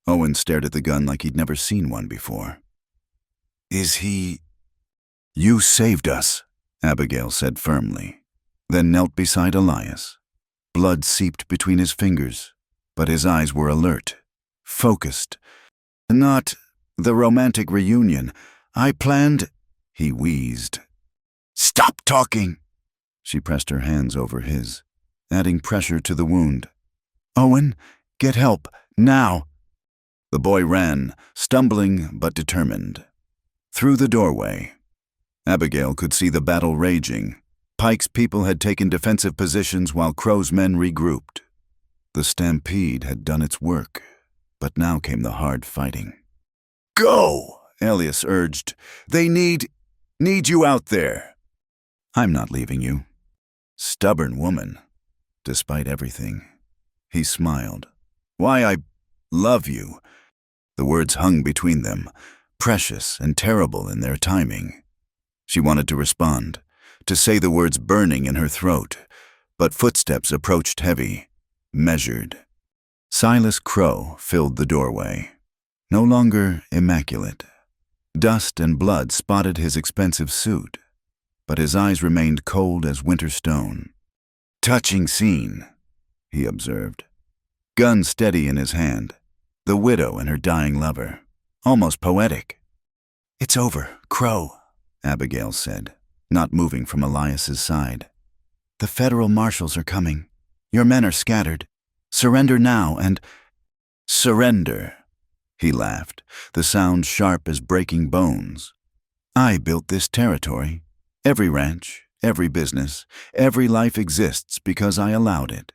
Speaker 1: Owen stared at the gun like he'd never seen one before. "Is he—" "You saved us," Abigail said firmly, then knelt beside Elias. Blood seeped between his fingers, but his eyes were alert, focused. "Not the romantic reunion. I planned—" He wheezed. "Stop talking!" She pressed her hands over his, adding pressure to the wound. "Owen, get help, now!" The boy ran, stumbling but determined. Through the doorway, Abigail could see the battle raging. Pike's people had taken defensive positions while Crow's men regrouped. The stampede had done its work, but now came the hard fighting. "Go!" Elias urged. "They need you out there." "I'm not leaving you." "Stubborn woman, despite everything." He smiled. "Why, I love you." The words hung between them, precious and terrible in their timing. She wanted to respond, to say the words burning in her throat, but footsteps approached heavy, measured. Silas Crow filled the doorway, no longer immaculate. Dust and blood spotted his expensive suit, but his eyes remained cold as winter stone. "Touching scene," he observed. Gun steady in his hand, the widow and her dying lover. Almost poetic. "It's over, Crow," Abigail said, not moving from Elias's side. "The federal marshals are coming. Your men are scattered. Surrender now and—" "Surrender," he laughed, the sound sharp as breaking bones. "I built this territory. Every ranch, every business, every life exists because I allowed it.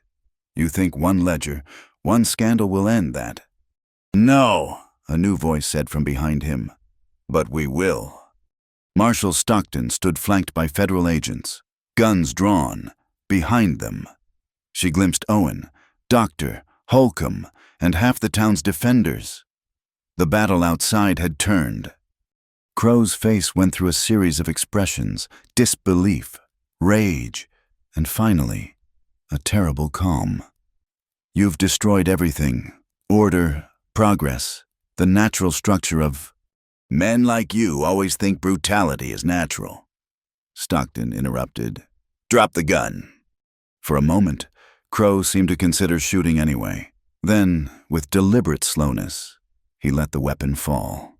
Speaker 1: You think one ledger, one scandal will end that?" "No," a new voice said from behind him. "But we will." Marshal Stockton stood flanked by federal agents, guns drawn, behind them. She glimpsed Owen, Doctor, Holcomb, and half the town's defenders. The battle outside had turned. Crow's face went through a series of expressions, disbelief, rage, and finally, a terrible calm. "You've destroyed everything, order, progress, the natural structure of—" "Men like you always think brutality is natural," Stockton interrupted. "Drop the gun." For a moment, Crow seemed to consider shooting anyway. Then, with deliberate slowness, he let the weapon fall.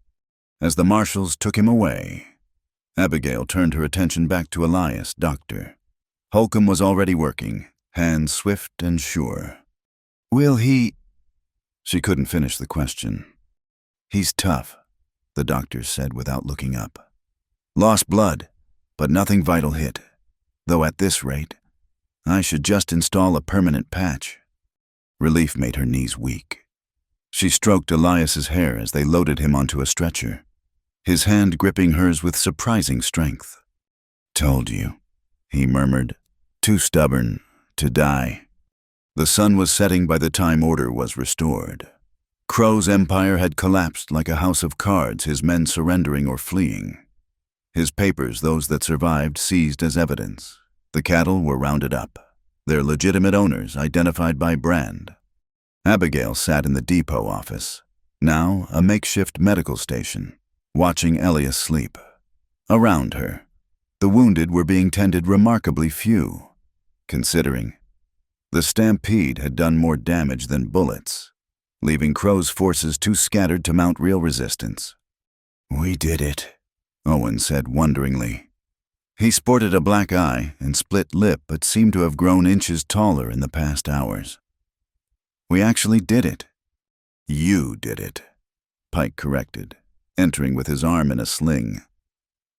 Speaker 1: As the marshals took him away, Abigail turned her attention back to Elias, doctor. Holcomb was already working, hands swift and sure. Will he... She couldn't finish the question. He's tough, the doctor said without looking up. Lost blood, but nothing vital hit. Though at this rate, I should just install a permanent patch. Relief made her knees weak. She stroked Elias's hair as they loaded him onto a stretcher, his hand gripping hers with surprising strength. Told you, he murmured, too stubborn to die. The sun was setting by the time order was restored. Crow's empire had collapsed like a house of cards, his men surrendering or fleeing. His papers, those that survived, seized as evidence. The cattle were rounded up, their legitimate owners identified by brand. Abigail sat in the depot office, now a makeshift medical station, watching Elias sleep. Around her, the wounded were being tended remarkably few, considering the stampede had done more damage than bullets, leaving Crow's forces too scattered to mount real resistance. We did it, Owen said wonderingly. He sported a black eye and split lip but seemed to have grown inches taller in the past hours. We actually did it. You did it, Pike corrected, entering with his arm in a sling.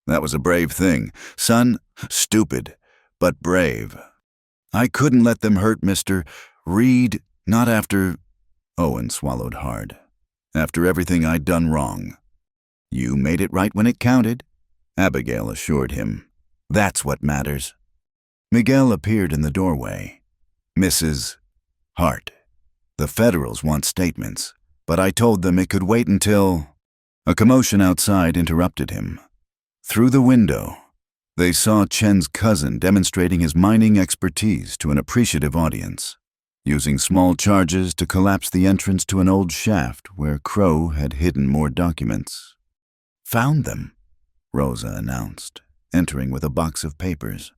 Speaker 1: That was a brave thing. Son, stupid, but brave. I couldn't let them hurt Mr. Reed, not after... Owen swallowed hard. After everything I'd done wrong. You made it right when it counted, Abigail assured him. That's what matters. Miguel appeared in the doorway. Mrs. Hart. The Federals want statements, but I told them it could wait until... A commotion outside interrupted him. Through the window, they saw Chen's cousin demonstrating his mining expertise to an appreciative audience, using small charges to collapse the entrance to an old shaft where Crow had hidden more documents. Found them, Rosa announced, entering with a box of papers.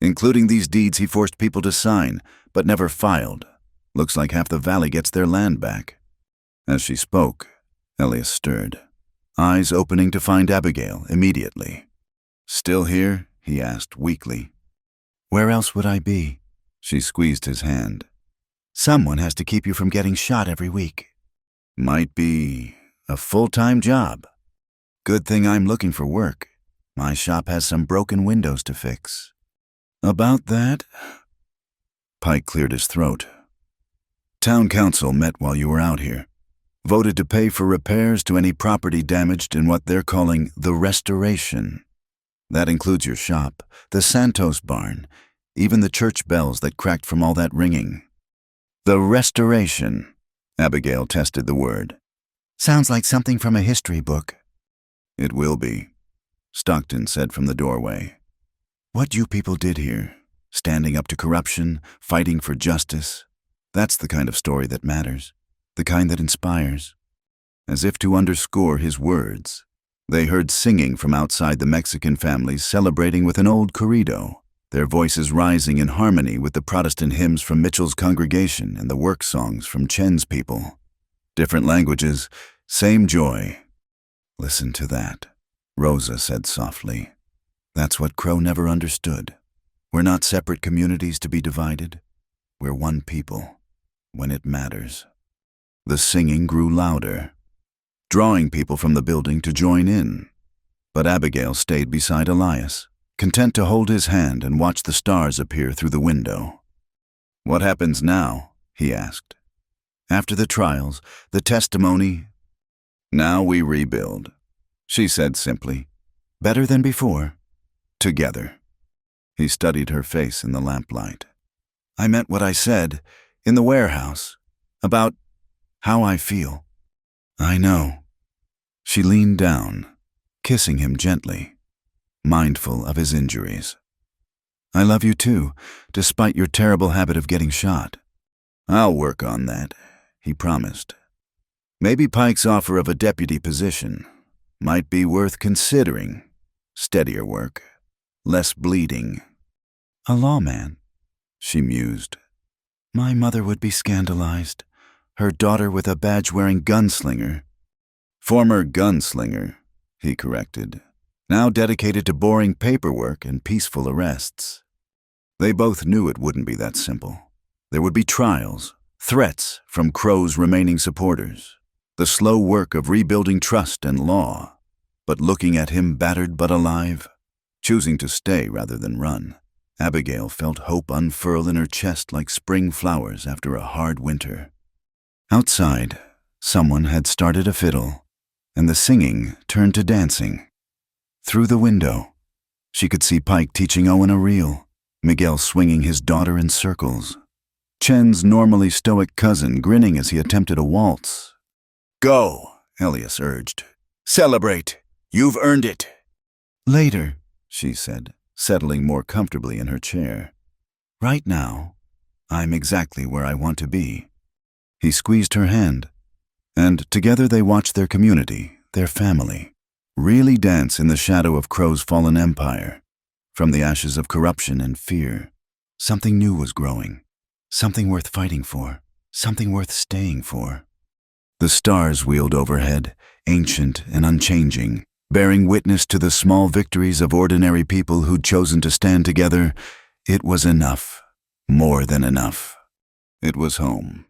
Speaker 1: Including these deeds he forced people to sign, but never filed. Looks like half the valley gets their land back. As she spoke, Elias stirred, eyes opening to find Abigail immediately. Still here? He asked weakly. Where else would I be? She squeezed his hand. Someone has to keep you from getting shot every week. Might be a full-time job. Good thing I'm looking for work. My shop has some broken windows to fix. About that? Pike cleared his throat. Town council met while you were out here. Voted to pay for repairs to any property damaged in what they're calling the restoration. That includes your shop, the Santos barn, even the church bells that cracked from all that ringing. The restoration, Abigail tested the word. Sounds like something from a history book. It will be, Stockton said from the doorway. What you people did here, standing up to corruption, fighting for justice, that's the kind of story that matters, the kind that inspires. As if to underscore his words, they heard singing from outside the Mexican families celebrating with an old corrido, their voices rising in harmony with the Protestant hymns from Mitchell's congregation and the work songs from Chen's people. Different languages, same joy. Listen to that, Rosa said softly. That's what Crow never understood. We're not separate communities to be divided. We're one people, when it matters. The singing grew louder, drawing people from the building to join in. But Abigail stayed beside Elias, content to hold his hand and watch the stars appear through the window. What happens now? He asked. After the trials, the testimony... Now we rebuild, she said simply. Better than before. Together. He studied her face in the lamplight. I meant what I said, in the warehouse, about how I feel. I know. She leaned down, kissing him gently, mindful of his injuries. I love you too, despite your terrible habit of getting shot. I'll work on that, he promised. Maybe Pike's offer of a deputy position might be worth considering. Steadier work, less bleeding. A lawman, she mused. My mother would be scandalized. Her daughter with a badge-wearing gunslinger. Former gunslinger, he corrected, now dedicated to boring paperwork and peaceful arrests. They both knew it wouldn't be that simple. There would be trials, threats from Crow's remaining supporters, the slow work of rebuilding trust and law. But looking at him battered but alive, choosing to stay rather than run, Abigail felt hope unfurl in her chest like spring flowers after a hard winter. Outside, someone had started a fiddle, and the singing turned to dancing. Through the window, she could see Pike teaching Owen a reel, Miguel swinging his daughter in circles, Chen's normally stoic cousin grinning as he attempted a waltz.
Speaker 2: Go, Elias urged. Celebrate. You've earned it.
Speaker 1: Later, she said, settling more comfortably in her chair. Right now, I'm exactly where I want to be. He squeezed her hand, and together they watched their community, their family, really dance in the shadow of Crow's fallen empire. From the ashes of corruption and fear, something new was growing, something worth fighting for, something worth staying for. The stars wheeled overhead, ancient and unchanging, bearing witness to the small victories of ordinary people who'd chosen to stand together. It was enough, more than enough. It was home.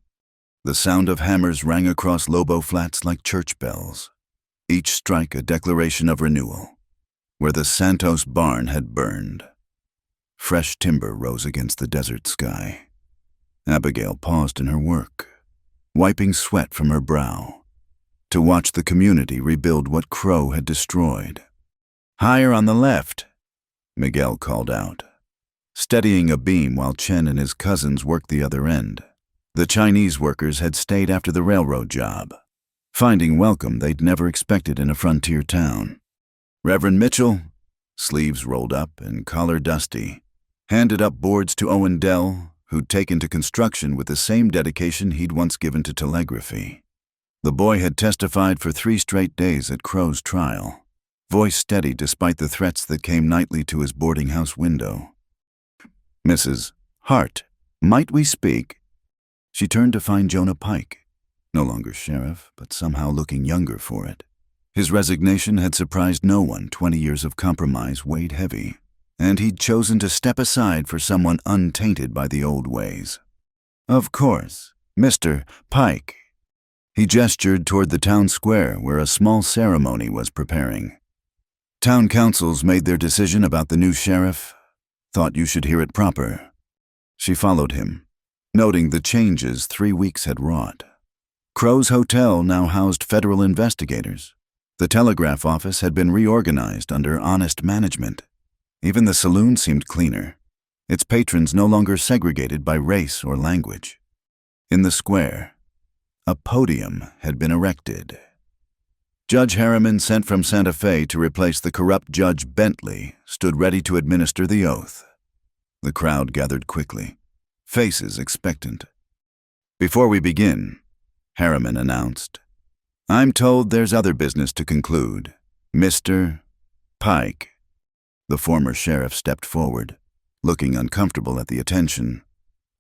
Speaker 1: The sound of hammers rang across Lobo Flats like church bells, each strike a declaration of renewal. Where the Santos barn had burned, fresh timber rose against the desert sky. Abigail paused in her work, wiping sweat from her brow, to watch the community rebuild what Crow had destroyed. Higher on the left, Miguel called out, steadying a beam while Chen and his cousins worked the other end. The Chinese workers had stayed after the railroad job, finding welcome they'd never expected in a frontier town. Reverend Mitchell, sleeves rolled up and collar dusty, handed up boards to Owen Dell, who'd taken to construction with the same dedication he'd once given to telegraphy. The boy had testified for 3 straight days at Crow's trial, voice steady despite the threats that came nightly to his boarding house window. Mrs. Hart, might we speak? She turned to find Jonah Pike, no longer sheriff, but somehow looking younger for it. His resignation had surprised no one. 20 years of compromise weighed heavy, and he'd chosen to step aside for someone untainted by the old ways. Of course, Mr. Pike. He gestured toward the town square where a small ceremony was preparing. Town councils made their decision about the new sheriff. Thought you should hear it proper. She followed him, noting the changes 3 weeks had wrought. Crow's Hotel now housed federal investigators. The telegraph office had been reorganized under honest management. Even the saloon seemed cleaner, its patrons no longer segregated by race or language. In the square, a podium had been erected. Judge Harriman, sent from Santa Fe to replace the corrupt Judge Bentley, stood ready to administer the oath. The crowd gathered quickly, faces expectant. Before we begin, Harriman announced, I'm told there's other business to conclude. Mr. Pike. The former sheriff stepped forward, looking uncomfortable at the attention.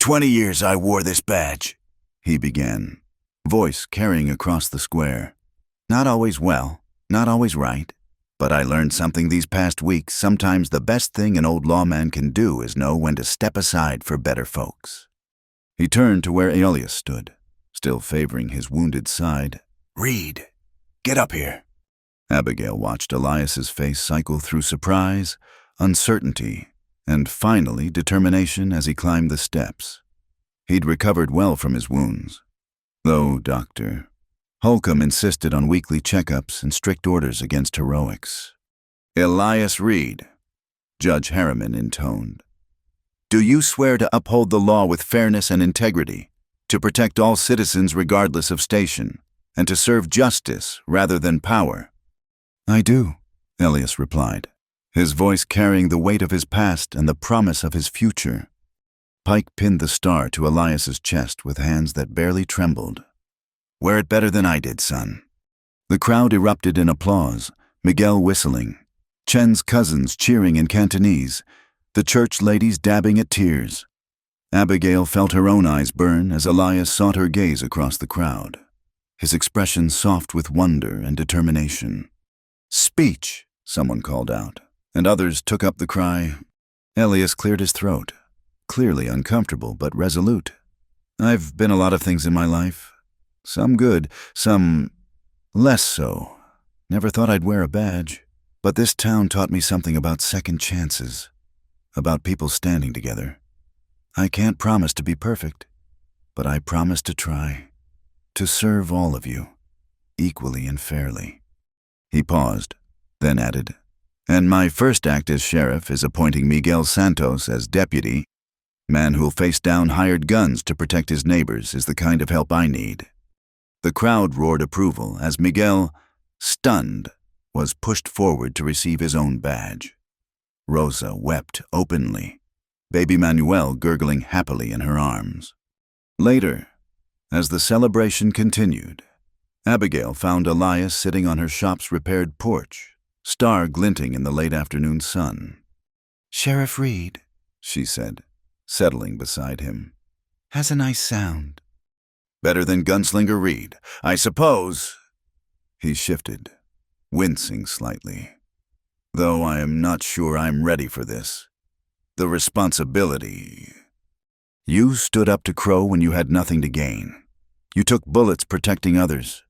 Speaker 2: 20 years I wore this badge,
Speaker 1: he began, voice carrying across the square. Not always well, not always right, but I learned something these past weeks. Sometimes the best thing an old lawman can do is know when to step aside for better folks. He turned to where Elias stood, still favoring his wounded side.
Speaker 2: Reed, get up here.
Speaker 1: Abigail watched Elias's face cycle through surprise, uncertainty, and finally determination as he climbed the steps. He'd recovered well from his wounds, though Dr. Holcomb insisted on weekly checkups and strict orders against heroics. Elias Reed, Judge Harriman intoned, do you swear to uphold the law with fairness and integrity, to protect all citizens regardless of station, and to serve justice rather than power? I do, Elias replied, his voice carrying the weight of his past and the promise of his future. Pike pinned the star to Elias's chest with hands that barely trembled. Wear it better than I did, son. The crowd erupted in applause, Miguel whistling, Chen's cousins cheering in Cantonese, the church ladies dabbing at tears. Abigail felt her own eyes burn as Elias sought her gaze across the crowd, his expression soft with wonder and determination. "Speech!" someone called out, and others took up the cry. Elias cleared his throat, clearly uncomfortable but resolute. "I've been a lot of things in my life. Some good, some less so. Never thought I'd wear a badge. But this town taught me something about second chances, about people standing together. I can't promise to be perfect, but I promise to try, to serve all of you, equally and fairly." He paused, then added, "And my first act as sheriff is appointing Miguel Santos as deputy. Man who'll face down hired guns to protect his neighbors is the kind of help I need." The crowd roared approval as Miguel, stunned, was pushed forward to receive his own badge. Rosa wept openly, baby Manuel gurgling happily in her arms. Later, as the celebration continued, Abigail found Elias sitting on her shop's repaired porch, star glinting in the late afternoon sun. "Sheriff Reed," she said, settling beside him, "has a nice sound." "Better than Gunslinger Reed, I suppose." He shifted, wincing slightly. "Though I am not sure I'm ready for this. The responsibility." "You stood up to Crow when you had nothing to gain. You took bullets protecting others.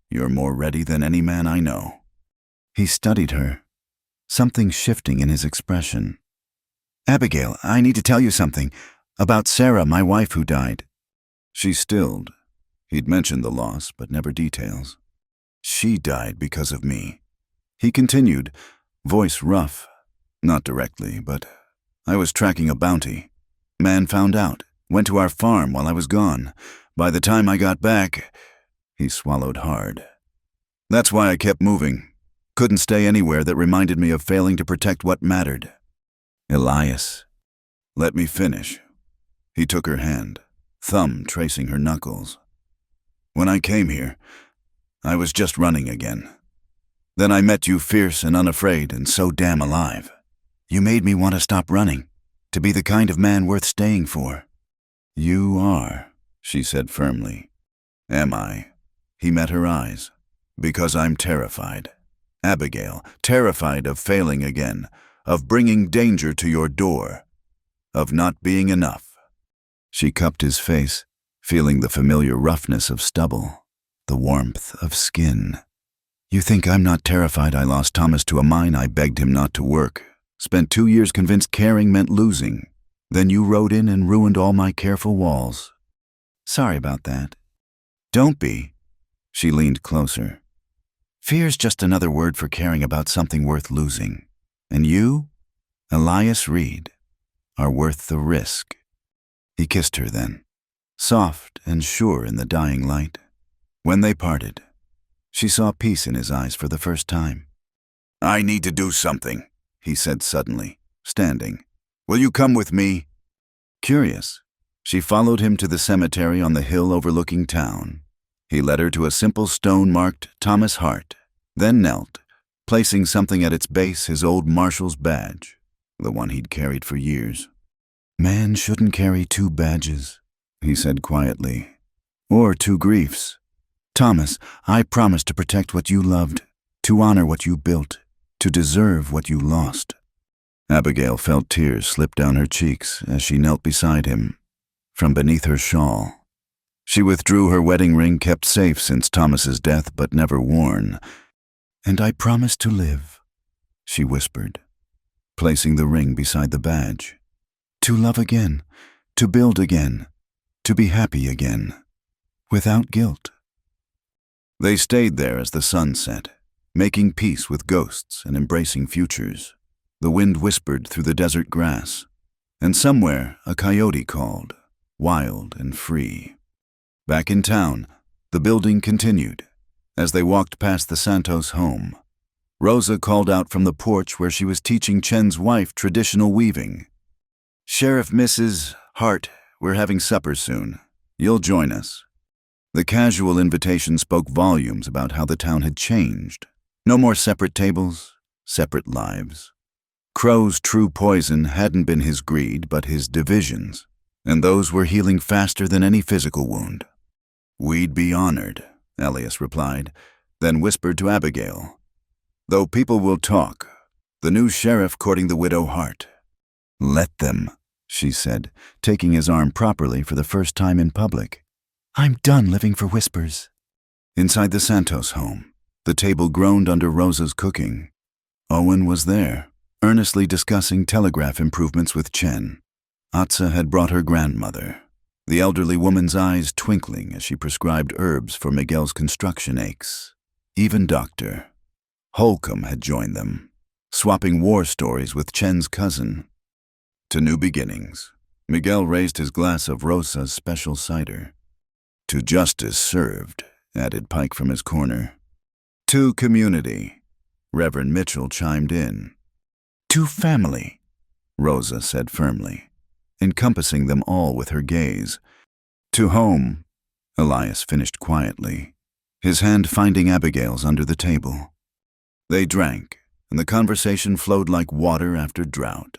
Speaker 1: You're more ready than any man I know." He studied her, something shifting in his expression. "Abigail, I need to tell you something. About Sarah, my wife who died." She stilled. He'd mentioned the loss, but never details. "She died because of me." He continued, voice rough. "Not directly, but I was tracking a bounty. Man found out, went to our farm while I was gone. By the time I got back..." He swallowed hard. "That's why I kept moving. Couldn't stay anywhere that reminded me of failing to protect what mattered." "Elias." "Let me finish." He took her hand, thumb tracing her knuckles. "When I came here, I was just running again. Then I met you, fierce and unafraid and so damn alive. You made me want to stop running, to be the kind of man worth staying for." "You are," she said firmly. "Am I?" He met her eyes. "Because I'm terrified. Abigail, terrified of failing again, of bringing danger to your door, of not being enough." She cupped his face, feeling the familiar roughness of stubble, the warmth of skin. "You think I'm not terrified I lost Thomas to a mine I begged him not to work, spent 2 years convinced caring meant losing. Then you rode in and ruined all my careful walls. Sorry about that." "Don't be." She leaned closer. "Fear's just another word for caring about something worth losing. And you, Elias Reed, are worth the risk." He kissed her then, soft and sure in the dying light. When they parted, she saw peace in his eyes for the first time. "I need to do something," he said suddenly, standing. "Will you come with me?" Curious, she followed him to the cemetery on the hill overlooking town. He led her to a simple stone marked Thomas Hart, then knelt, placing something at its base, his old marshal's badge, the one he'd carried for years. "Man shouldn't carry 2 badges," he said quietly, "or 2 griefs. Thomas, I promise to protect what you loved, to honor what you built, to deserve what you lost." Abigail felt tears slip down her cheeks as she knelt beside him, from beneath her shawl. She withdrew her wedding ring, kept safe since Thomas's death but never worn. "And I promise to live," she whispered, placing the ring beside the badge. "To love again, to build again, to be happy again, without guilt." They stayed there as the sun set, making peace with ghosts and embracing futures. The wind whispered through the desert grass, and somewhere a coyote called, wild and free. Back in town, the building continued. As they walked past the Santos home, Rosa called out from the porch where she was teaching Chen's wife traditional weaving. "Sheriff Mrs. Hart, we're having supper soon. You'll join us." The casual invitation spoke volumes about how the town had changed. No more separate tables, separate lives. Crow's true poison hadn't been his greed, but his divisions, and those were healing faster than any physical wound. "We'd be honored," Elias replied, then whispered to Abigail. "Though people will talk, the new sheriff courting the widow Hart." "Let them," she said, taking his arm properly for the first time in public. "I'm done living for whispers." Inside the Santos home, the table groaned under Rosa's cooking. Owen was there, earnestly discussing telegraph improvements with Chen. Atsa had brought her grandmother, the elderly woman's eyes twinkling as she prescribed herbs for Miguel's construction aches. Even Dr. Holcomb had joined them, swapping war stories with Chen's cousin. To new beginnings, Miguel raised his glass of Rosa's special cider. "To justice served," added Pike from his corner. "To community," Reverend Mitchell chimed in. "To family," Rosa said firmly, encompassing them all with her gaze. "To home," Elias finished quietly, his hand finding Abigail's under the table. They drank, and the conversation flowed like water after drought.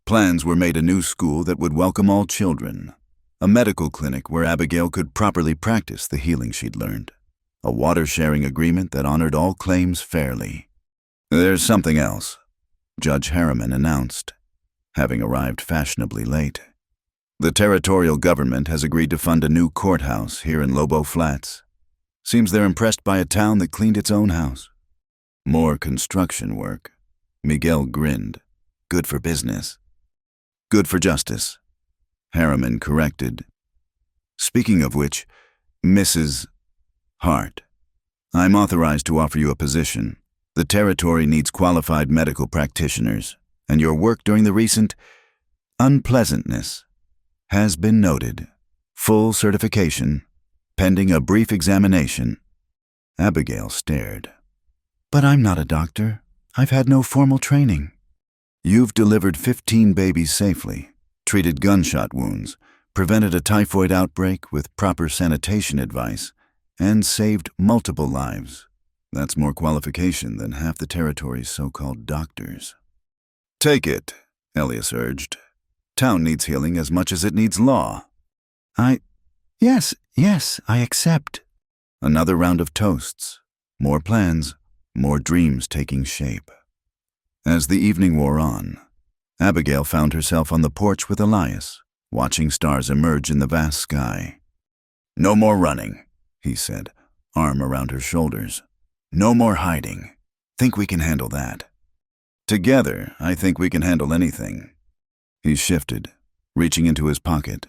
Speaker 1: Plans were made: a new school that would welcome all children, a medical clinic where Abigail could properly practice the healing she'd learned, a water-sharing agreement that honored all claims fairly. "There's something else," Judge Harriman announced, having arrived fashionably late. "The territorial government has agreed to fund a new courthouse here in Lobo Flats. Seems they're impressed by a town that cleaned its own house." "More construction work," Miguel grinned. "Good for business." "Good for justice," Harriman corrected. "Speaking of which, Mrs. Hart, I'm authorized to offer you a position. The territory needs qualified medical practitioners, and your work during the recent unpleasantness has been noted. Full certification, pending a brief examination." Abigail stared. "But I'm not a doctor. I've had no formal training." "You've delivered 15 babies safely, treated gunshot wounds, prevented a typhoid outbreak with proper sanitation advice, and saved multiple lives. That's more qualification than half the territory's so-called doctors." "Take it," Elias urged. "Town needs healing as much as it needs law." Yes, I accept." Another round of toasts, more plans, more dreams taking shape. As the evening wore on, Abigail found herself on the porch with Elias, watching stars emerge in the vast sky. "No more running," he said, arm around her shoulders. "No more hiding. Think we can handle that." "Together, I think we can handle anything." He shifted, reaching into his pocket.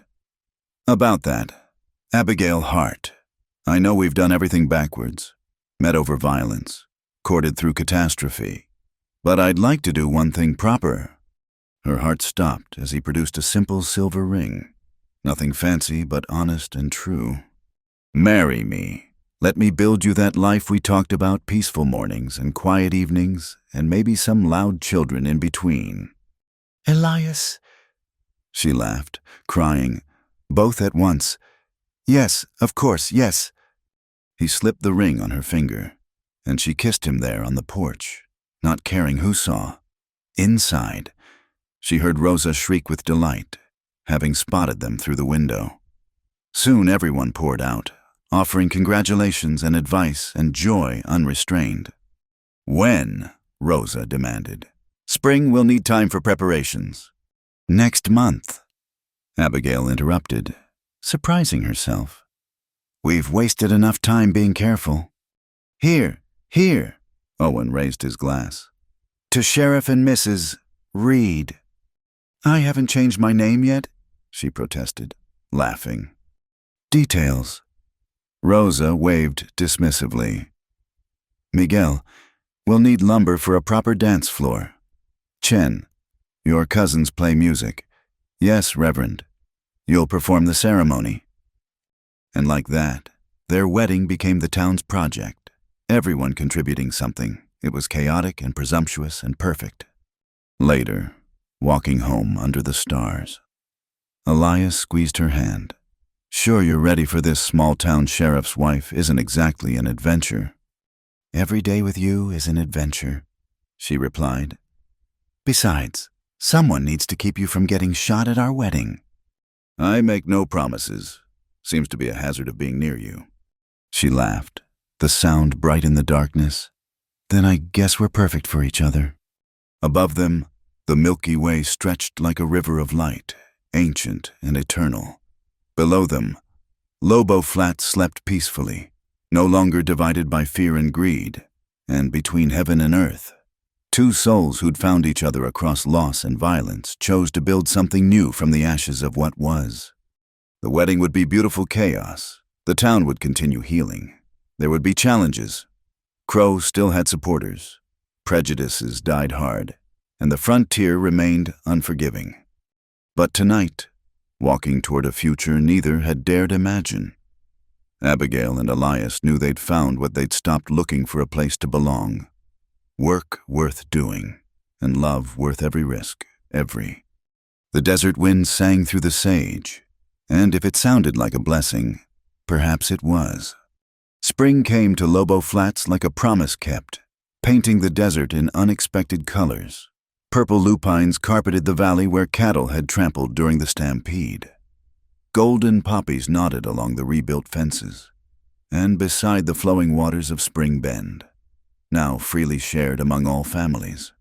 Speaker 1: "About that, Abigail Hart, I know we've done everything backwards, met over violence, courted through catastrophe. But I'd like to do one thing proper." Her heart stopped as he produced a simple silver ring. Nothing fancy, but honest and true. "Marry me. Let me build you that life we talked about, peaceful mornings and quiet evenings, and maybe some loud children in between." "Elias," she laughed, crying, both at once. "Yes, of course, yes." He slipped the ring on her finger, and she kissed him there on the porch, not caring who saw. Inside, she heard Rosa shriek with delight, having spotted them through the window. Soon everyone poured out, offering congratulations and advice and joy unrestrained. "When?" Rosa demanded. "Spring will need time for preparations." "Next month," Abigail interrupted, surprising herself. "We've wasted enough time being careful. Here, Owen raised his glass. To Sheriff and Mrs. Reed." "I haven't changed my name yet," she protested, laughing. "Details." Rosa waved dismissively. "Miguel, we'll need lumber for a proper dance floor. Chen, your cousins play music. Yes, Reverend. You'll perform the ceremony." And like that, their wedding became the town's project, everyone contributing something. It was chaotic and presumptuous and perfect. Later, walking home under the stars, Elias squeezed her hand. "Sure you're ready for this small-town sheriff's wife isn't exactly an adventure." "Every day with you is an adventure," she replied. "Besides, someone needs to keep you from getting shot at our wedding." I make no promises. Seems to be a hazard of being near you. She laughed, the sound bright in the darkness. Then I guess we're perfect for each other. Above them, the Milky Way stretched like a river of light, ancient and eternal. Below them, Lobo Flats slept peacefully, no longer divided by fear and greed, and between heaven and earth. Two souls who'd found each other across loss and violence chose to build something new from the ashes of what was. The wedding would be beautiful chaos. The town would continue healing. There would be challenges. Crow still had supporters. Prejudices died hard, and the frontier remained unforgiving. But tonight, walking toward a future neither had dared imagine. Abigail and Elias knew they'd found what they'd stopped looking for a place to belong. Work worth doing, and love worth every risk, every. The desert wind sang through the sage, and if it sounded like a blessing, perhaps it was. Spring came to Lobo Flats like a promise kept, painting the desert in unexpected colors. Purple lupines carpeted the valley where cattle had trampled during the stampede. Golden poppies nodded along the rebuilt fences, and beside the flowing waters of Spring Bend, now freely shared among all families,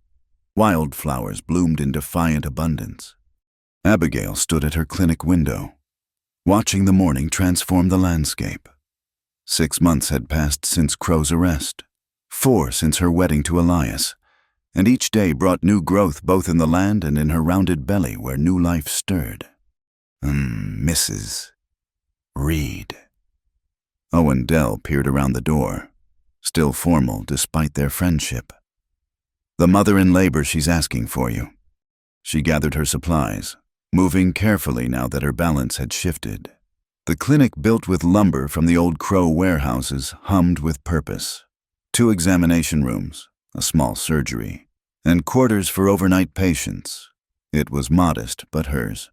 Speaker 1: wildflowers bloomed in defiant abundance. Abigail stood at her clinic window, watching the morning transform the landscape. 6 months had passed since Crow's arrest, 4 since her wedding to Elias, and each day brought new growth both in the land and in her rounded belly where new life stirred. Mrs. Reed. Owen Dell peered around the door, still formal despite their friendship. The mother in labor, she's asking for you. She gathered her supplies, moving carefully now that her balance had shifted. The clinic built with lumber from the old Crow warehouses hummed with purpose. 2 examination rooms, a small surgery, and quarters for overnight patients. It was modest, but hers,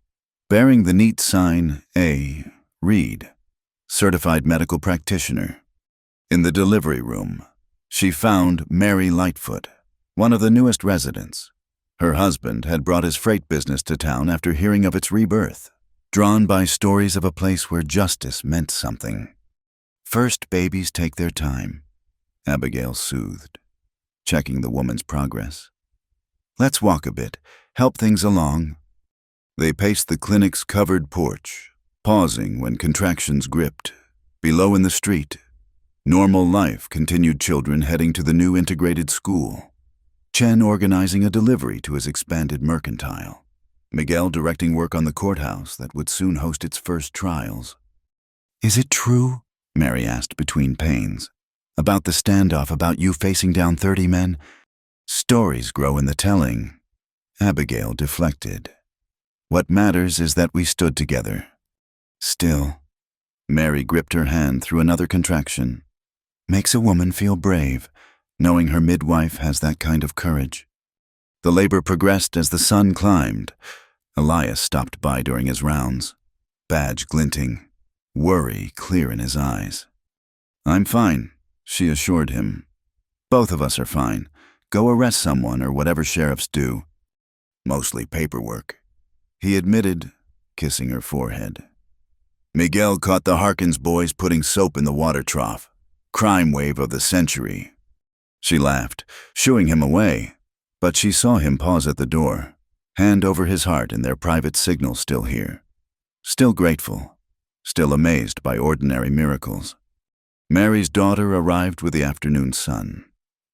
Speaker 1: bearing the neat sign A. Reed, certified medical practitioner. In the delivery room, she found Mary Lightfoot, one of the newest residents. Her husband had brought his freight business to town after hearing of its rebirth, drawn by stories of a place where justice meant something. First babies take their time, Abigail soothed, checking the woman's progress. Let's walk a bit, help things along. They paced the clinic's covered porch, pausing when contractions gripped. Below in the street, normal life continued, children heading to the new integrated school. Chen organizing a delivery to his expanded mercantile. Miguel directing work on the courthouse that would soon host its first trials. Is it true, Mary asked between pains, about the standoff, about you facing down 30 men? Stories grow in the telling. Abigail deflected. What matters is that we stood together. Still, Mary gripped her hand through another contraction. Makes a woman feel brave, knowing her midwife has that kind of courage. The labor progressed as the sun climbed. Elias stopped by during his rounds, badge glinting, worry clear in his eyes. I'm fine, she assured him. Both of us are fine. Go arrest someone or whatever sheriffs do. Mostly paperwork, he admitted, kissing her forehead. Miguel caught the Harkins boys putting soap in the water trough. Crime wave of the century. She laughed, shooing him away, but she saw him pause at the door, hand over his heart and their private signal still here. Still grateful, still amazed by ordinary miracles. Mary's daughter arrived with the afternoon sun,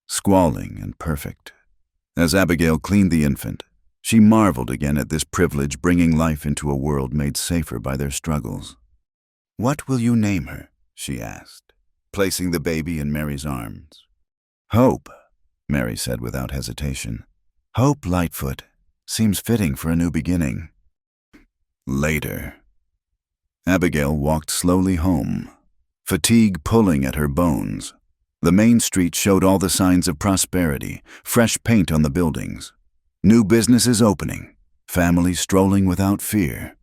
Speaker 1: squalling and perfect. As Abigail cleaned the infant, she marveled again at this privilege bringing life into a world made safer by their struggles. What will you name her? She asked, placing the baby in Mary's arms. Hope, Mary said without hesitation. Hope Lightfoot. Seems fitting for a new beginning. Later. Abigail walked slowly home, fatigue pulling at her bones. The main street showed all the signs of prosperity, fresh paint on the buildings, new businesses opening, families strolling without fear.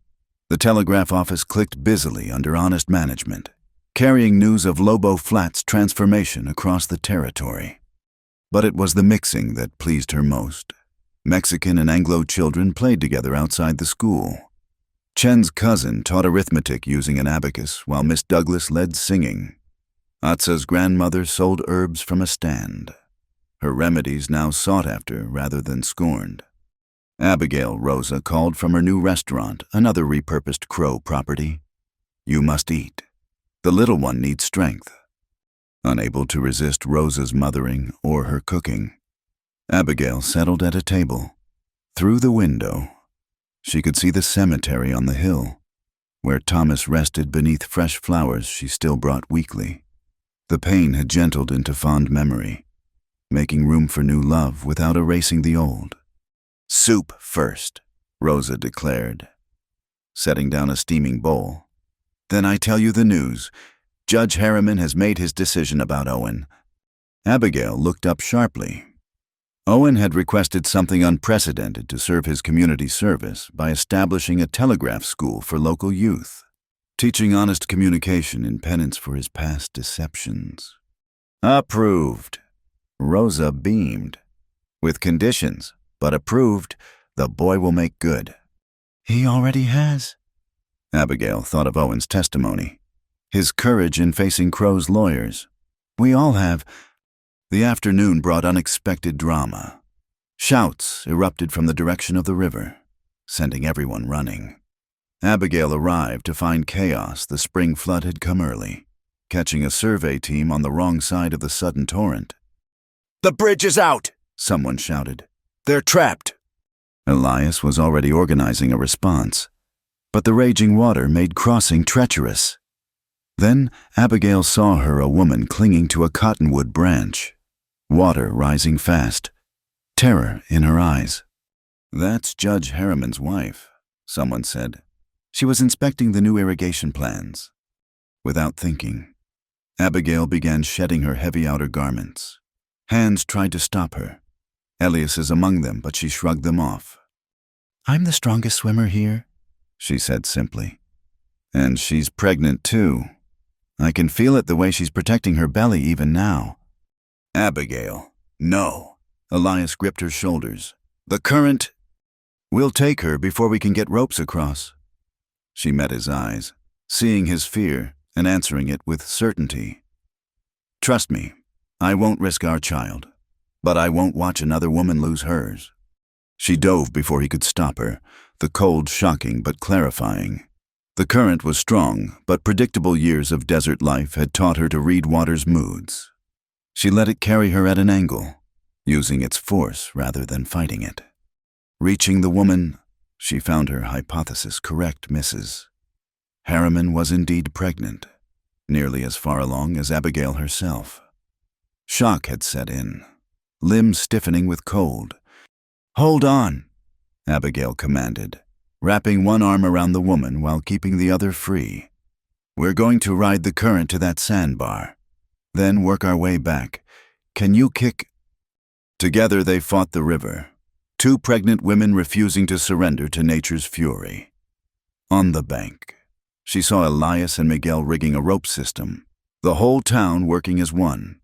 Speaker 1: The telegraph office clicked busily under honest management, carrying news of Lobo Flats' transformation across the territory. But it was the mixing that pleased her most. Mexican and Anglo children played together outside the school. Chen's cousin taught arithmetic using an abacus while Miss Douglas led singing. Atsa's grandmother sold herbs from a stand, her remedies now sought after rather than scorned. Abigail Rosa called from her new restaurant, another repurposed Crow property. You must eat. The little one needs strength. Unable to resist Rosa's mothering or her cooking, Abigail settled at a table. Through the window, she could see the cemetery on the hill, where Thomas rested beneath fresh flowers she still brought weekly. The pain had gentled into fond memory, making room for new love without erasing the old. Soup first, Rosa declared, setting down a steaming bowl. Then I tell you the news. Judge Harriman has made his decision about Owen. Abigail looked up sharply. Owen had requested something unprecedented to serve his community service by establishing a telegraph school for local youth, teaching honest communication in penance for his past deceptions. Approved. Rosa beamed. With conditions, but approved, the boy will make good. He already has. Abigail thought of Owen's testimony, his courage in facing Crow's lawyers. We all have. The afternoon brought unexpected drama. Shouts erupted from the direction of the river, sending everyone running. Abigail arrived to find chaos. The spring flood had come early, catching a survey team on the wrong side of the sudden torrent.
Speaker 2: The bridge is out,
Speaker 1: Someone shouted.
Speaker 2: they're trapped.
Speaker 1: Elias was already organizing a response, but the raging water made crossing treacherous. Then Abigail saw her, a woman clinging to a cottonwood branch, water rising fast, terror in her eyes. That's Judge Harriman's wife, someone said. She was inspecting the new irrigation plans. Without thinking, Abigail began shedding her heavy outer garments. Hands tried to stop her. Elias is among them, but she shrugged them off. I'm the strongest swimmer here, she said simply. And she's pregnant too. I can feel it the way she's protecting her belly even now.
Speaker 2: Abigail, no.
Speaker 1: Elias gripped her shoulders.
Speaker 2: The current.
Speaker 1: We'll take her before we can get ropes across. She met his eyes, seeing his fear and answering it with certainty. Trust me, I won't risk our child, but I won't watch another woman lose hers. She dove before he could stop her, the cold shocking but clarifying. The current was strong, but predictable years of desert life had taught her to read water's moods. She let it carry her at an angle, using its force rather than fighting it. Reaching the woman, she found her hypothesis correct, Mrs. Harriman was indeed pregnant, nearly as far along as Abigail herself. Shock had set in, limbs stiffening with cold. Hold on, Abigail commanded, wrapping one arm around the woman while keeping the other free. We're going to ride the current to that sandbar, then work our way back. Can you kick? Together they fought the river, two pregnant women refusing to surrender to nature's fury. On the bank, she saw Elias and Miguel rigging a rope system, the whole town working as one.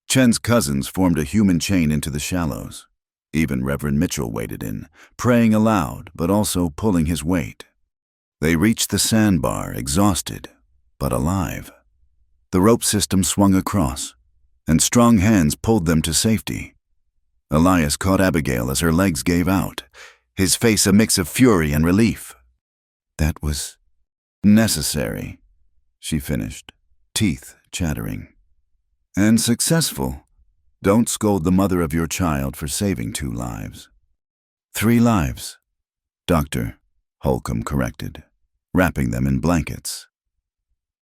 Speaker 1: Chen's cousins formed a human chain into the shallows. Even Reverend Mitchell waded in, praying aloud but also pulling his weight. They reached the sandbar, exhausted, but alive. The rope system swung across, and strong hands pulled them to safety. Elias caught Abigail as her legs gave out, his face a mix of fury and relief. That was necessary, she finished, teeth chattering. And successful. Don't scold the mother of your child for saving 2 lives. 3 lives, Dr. Holcomb corrected, wrapping them in blankets.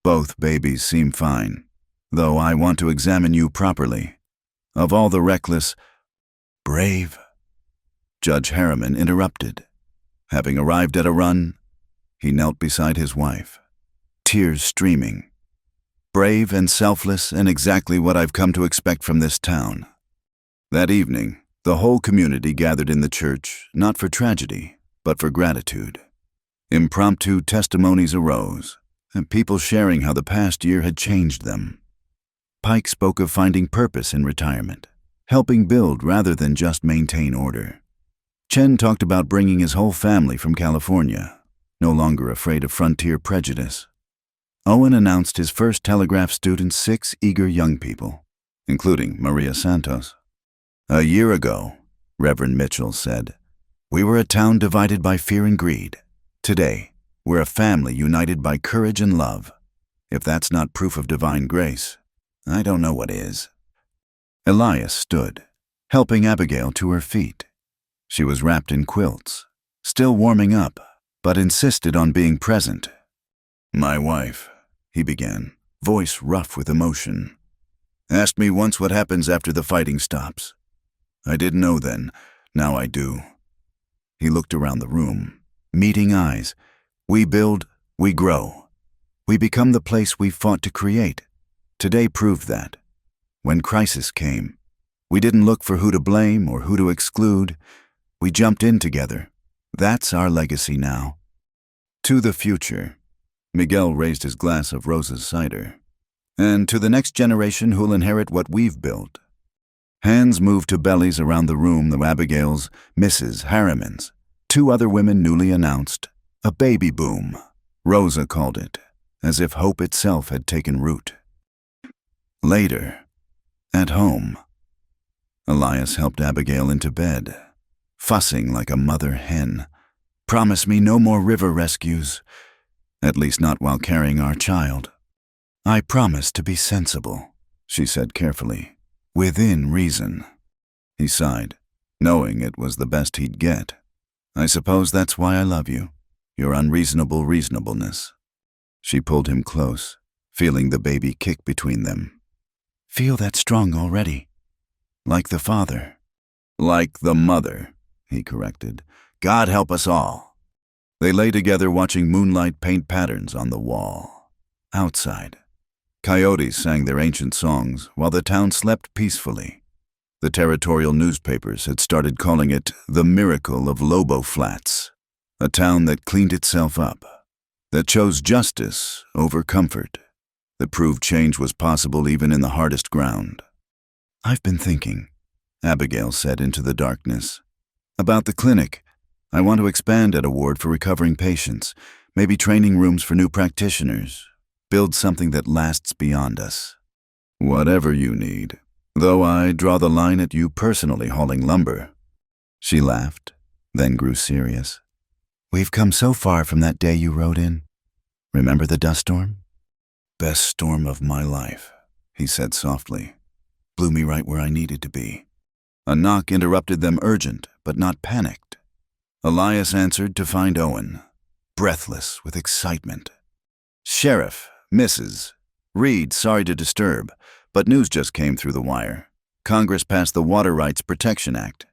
Speaker 1: Both babies seem fine, though I want to examine you properly. Of all the reckless, brave, Judge Harriman interrupted. Having arrived at a run, he knelt beside his wife, tears streaming. Brave and selfless and exactly what I've come to expect from this town. That evening, the whole community gathered in the church, not for tragedy, but for gratitude. Impromptu testimonies arose, and people sharing how the past year had changed them. Pike spoke of finding purpose in retirement, helping build rather than just maintain order. Chen talked about bringing his whole family from California, no longer afraid of frontier prejudice. Owen announced his first telegraph students 6 eager young people, including Maria Santos. "A year ago," Reverend Mitchell said, "we were a town divided by fear and greed. Today, we're a family united by courage and love. If that's not proof of divine grace, I don't know what is." Elias stood, helping Abigail to her feet. She was wrapped in quilts, still warming up, but insisted on being present. "My wife," he began, voice rough with emotion, "asked me once what happens after the fighting stops. I didn't know then, now I do." He looked around the room, meeting eyes. "We build, we grow. We become the place we fought to create. Today proved that. When crisis came, we didn't look for who to blame or who to exclude. We jumped in together. That's our legacy now." To the future, Miguel raised his glass of Rosa's cider. "And to the next generation who'll inherit what we've built." Hands moved to bellies around the room, the Abigails, Mrs. Harriman's, 2 other women newly announced. A baby boom, Rosa called it, as if hope itself had taken root. Later, at home, Elias helped Abigail into bed, fussing like a mother hen. "Promise me no more river rescues, at least not while carrying our child." "I promise to be sensible," she said carefully. "Within reason." He sighed, knowing it was the best he'd get. "I suppose that's why I love you, your unreasonable reasonableness." She pulled him close, feeling the baby kick between them. "Feel that strong already. Like the father." "Like the mother," he corrected. "God help us all." They lay together watching moonlight paint patterns on the wall. Outside, coyotes sang their ancient songs while the town slept peacefully. The territorial newspapers had started calling it the miracle of Lobo Flats, a town that cleaned itself up, that chose justice over comfort, that proved change was possible even in the hardest ground. "I've been thinking," Abigail said into the darkness, "about the clinic. I want to expand at a ward for recovering patients, maybe training rooms for new practitioners. Build something that lasts beyond us." "Whatever you need, though I draw the line at you personally hauling lumber." She laughed, then grew serious. "We've come so far from that day you rode in. Remember the dust storm?" "Best storm of my life," he said softly. "Blew me right where I needed to be." A knock interrupted them, urgent, but not panicked. Elias answered to find Owen, breathless with excitement. "Sheriff, Mrs. Reed, sorry to disturb, but news just came through the wire. Congress passed the Water Rights Protection Act.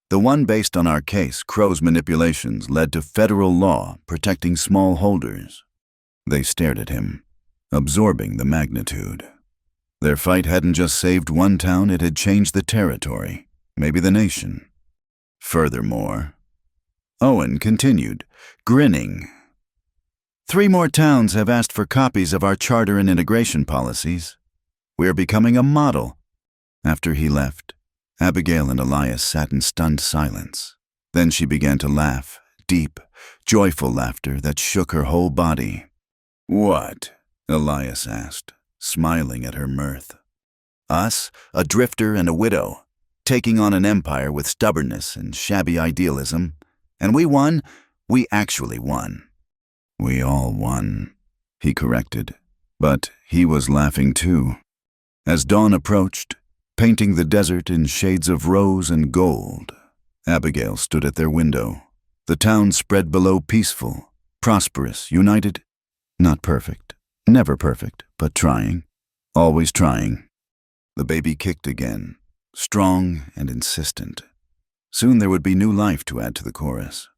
Speaker 1: The one based on our case, Crow's manipulations, led to federal law protecting small holders." They stared at him, absorbing the magnitude. Their fight hadn't just saved one town, it had changed the territory, maybe the nation. Furthermore, Owen continued, grinning. 3 more towns have asked for copies of our charter and integration policies. We're becoming a model." After he left, Abigail and Elias sat in stunned silence. Then she began to laugh, deep, joyful laughter that shook her whole body. "What?" Elias asked, smiling at her mirth. "Us, a drifter and a widow, taking on an empire with stubbornness and shabby idealism. And we won. We actually won." "We all won," he corrected. But he was laughing too. As dawn approached, painting the desert in shades of rose and gold, Abigail stood at their window. The town spread below, peaceful, prosperous, united. Not perfect, never perfect, but trying, always trying. The baby kicked again, strong and insistent. Soon there would be new life to add to the chorus,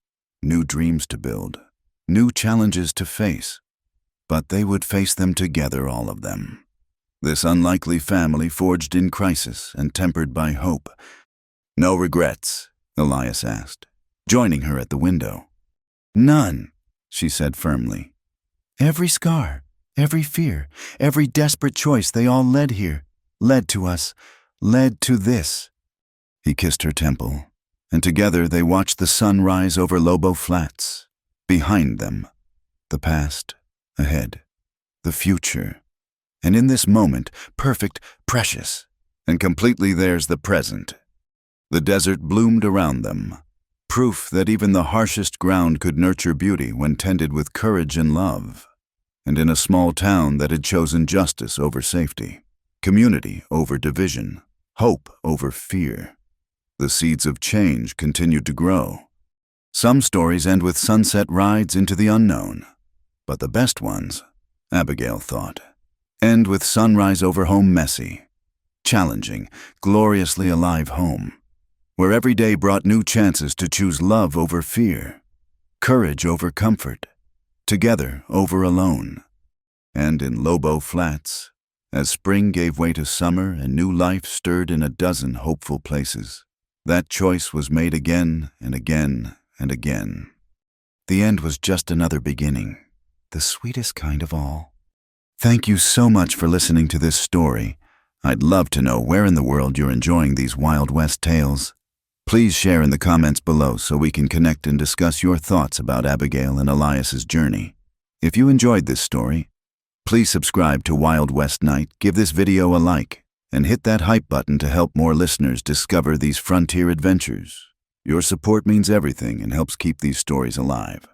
Speaker 1: new dreams to build, new challenges to face. But they would face them together, all of them. This unlikely family forged in crisis and tempered by hope. "No regrets?" Elias asked, joining her at the window. "None," she said firmly. "Every scar, every fear, every desperate choice, they all led here, led to us, led to this." He kissed her temple, and together they watched the sun rise over Lobo Flats. Behind them, The past, ahead, the future. And in this moment, perfect, precious, and completely theirs the present. The desert bloomed around them, proof that even the harshest ground could nurture beauty when tended with courage and love. And in a small town that had chosen justice over safety, community over division, hope over fear, the seeds of change continued to grow. Some stories end with sunset rides into the unknown, but the best ones, Abigail thought, end with sunrise over home messy, challenging, gloriously alive home, where every day brought new chances to choose love over fear, courage over comfort, together over alone. And in Lobo Flats, as spring gave way to summer and new life stirred in a dozen hopeful places, that choice was made again and again and again. The end was just another beginning, the sweetest kind of all. Thank you so much for listening to this story. I'd love to know where in the world you're enjoying these Wild West tales. Please share in the comments below so we can connect and discuss your thoughts about Abigail and Elias's journey. If you enjoyed this story, please subscribe to Wild West Night, give this video a like, and hit that hype button to help more listeners discover these frontier adventures. Your support means everything and helps keep these stories alive.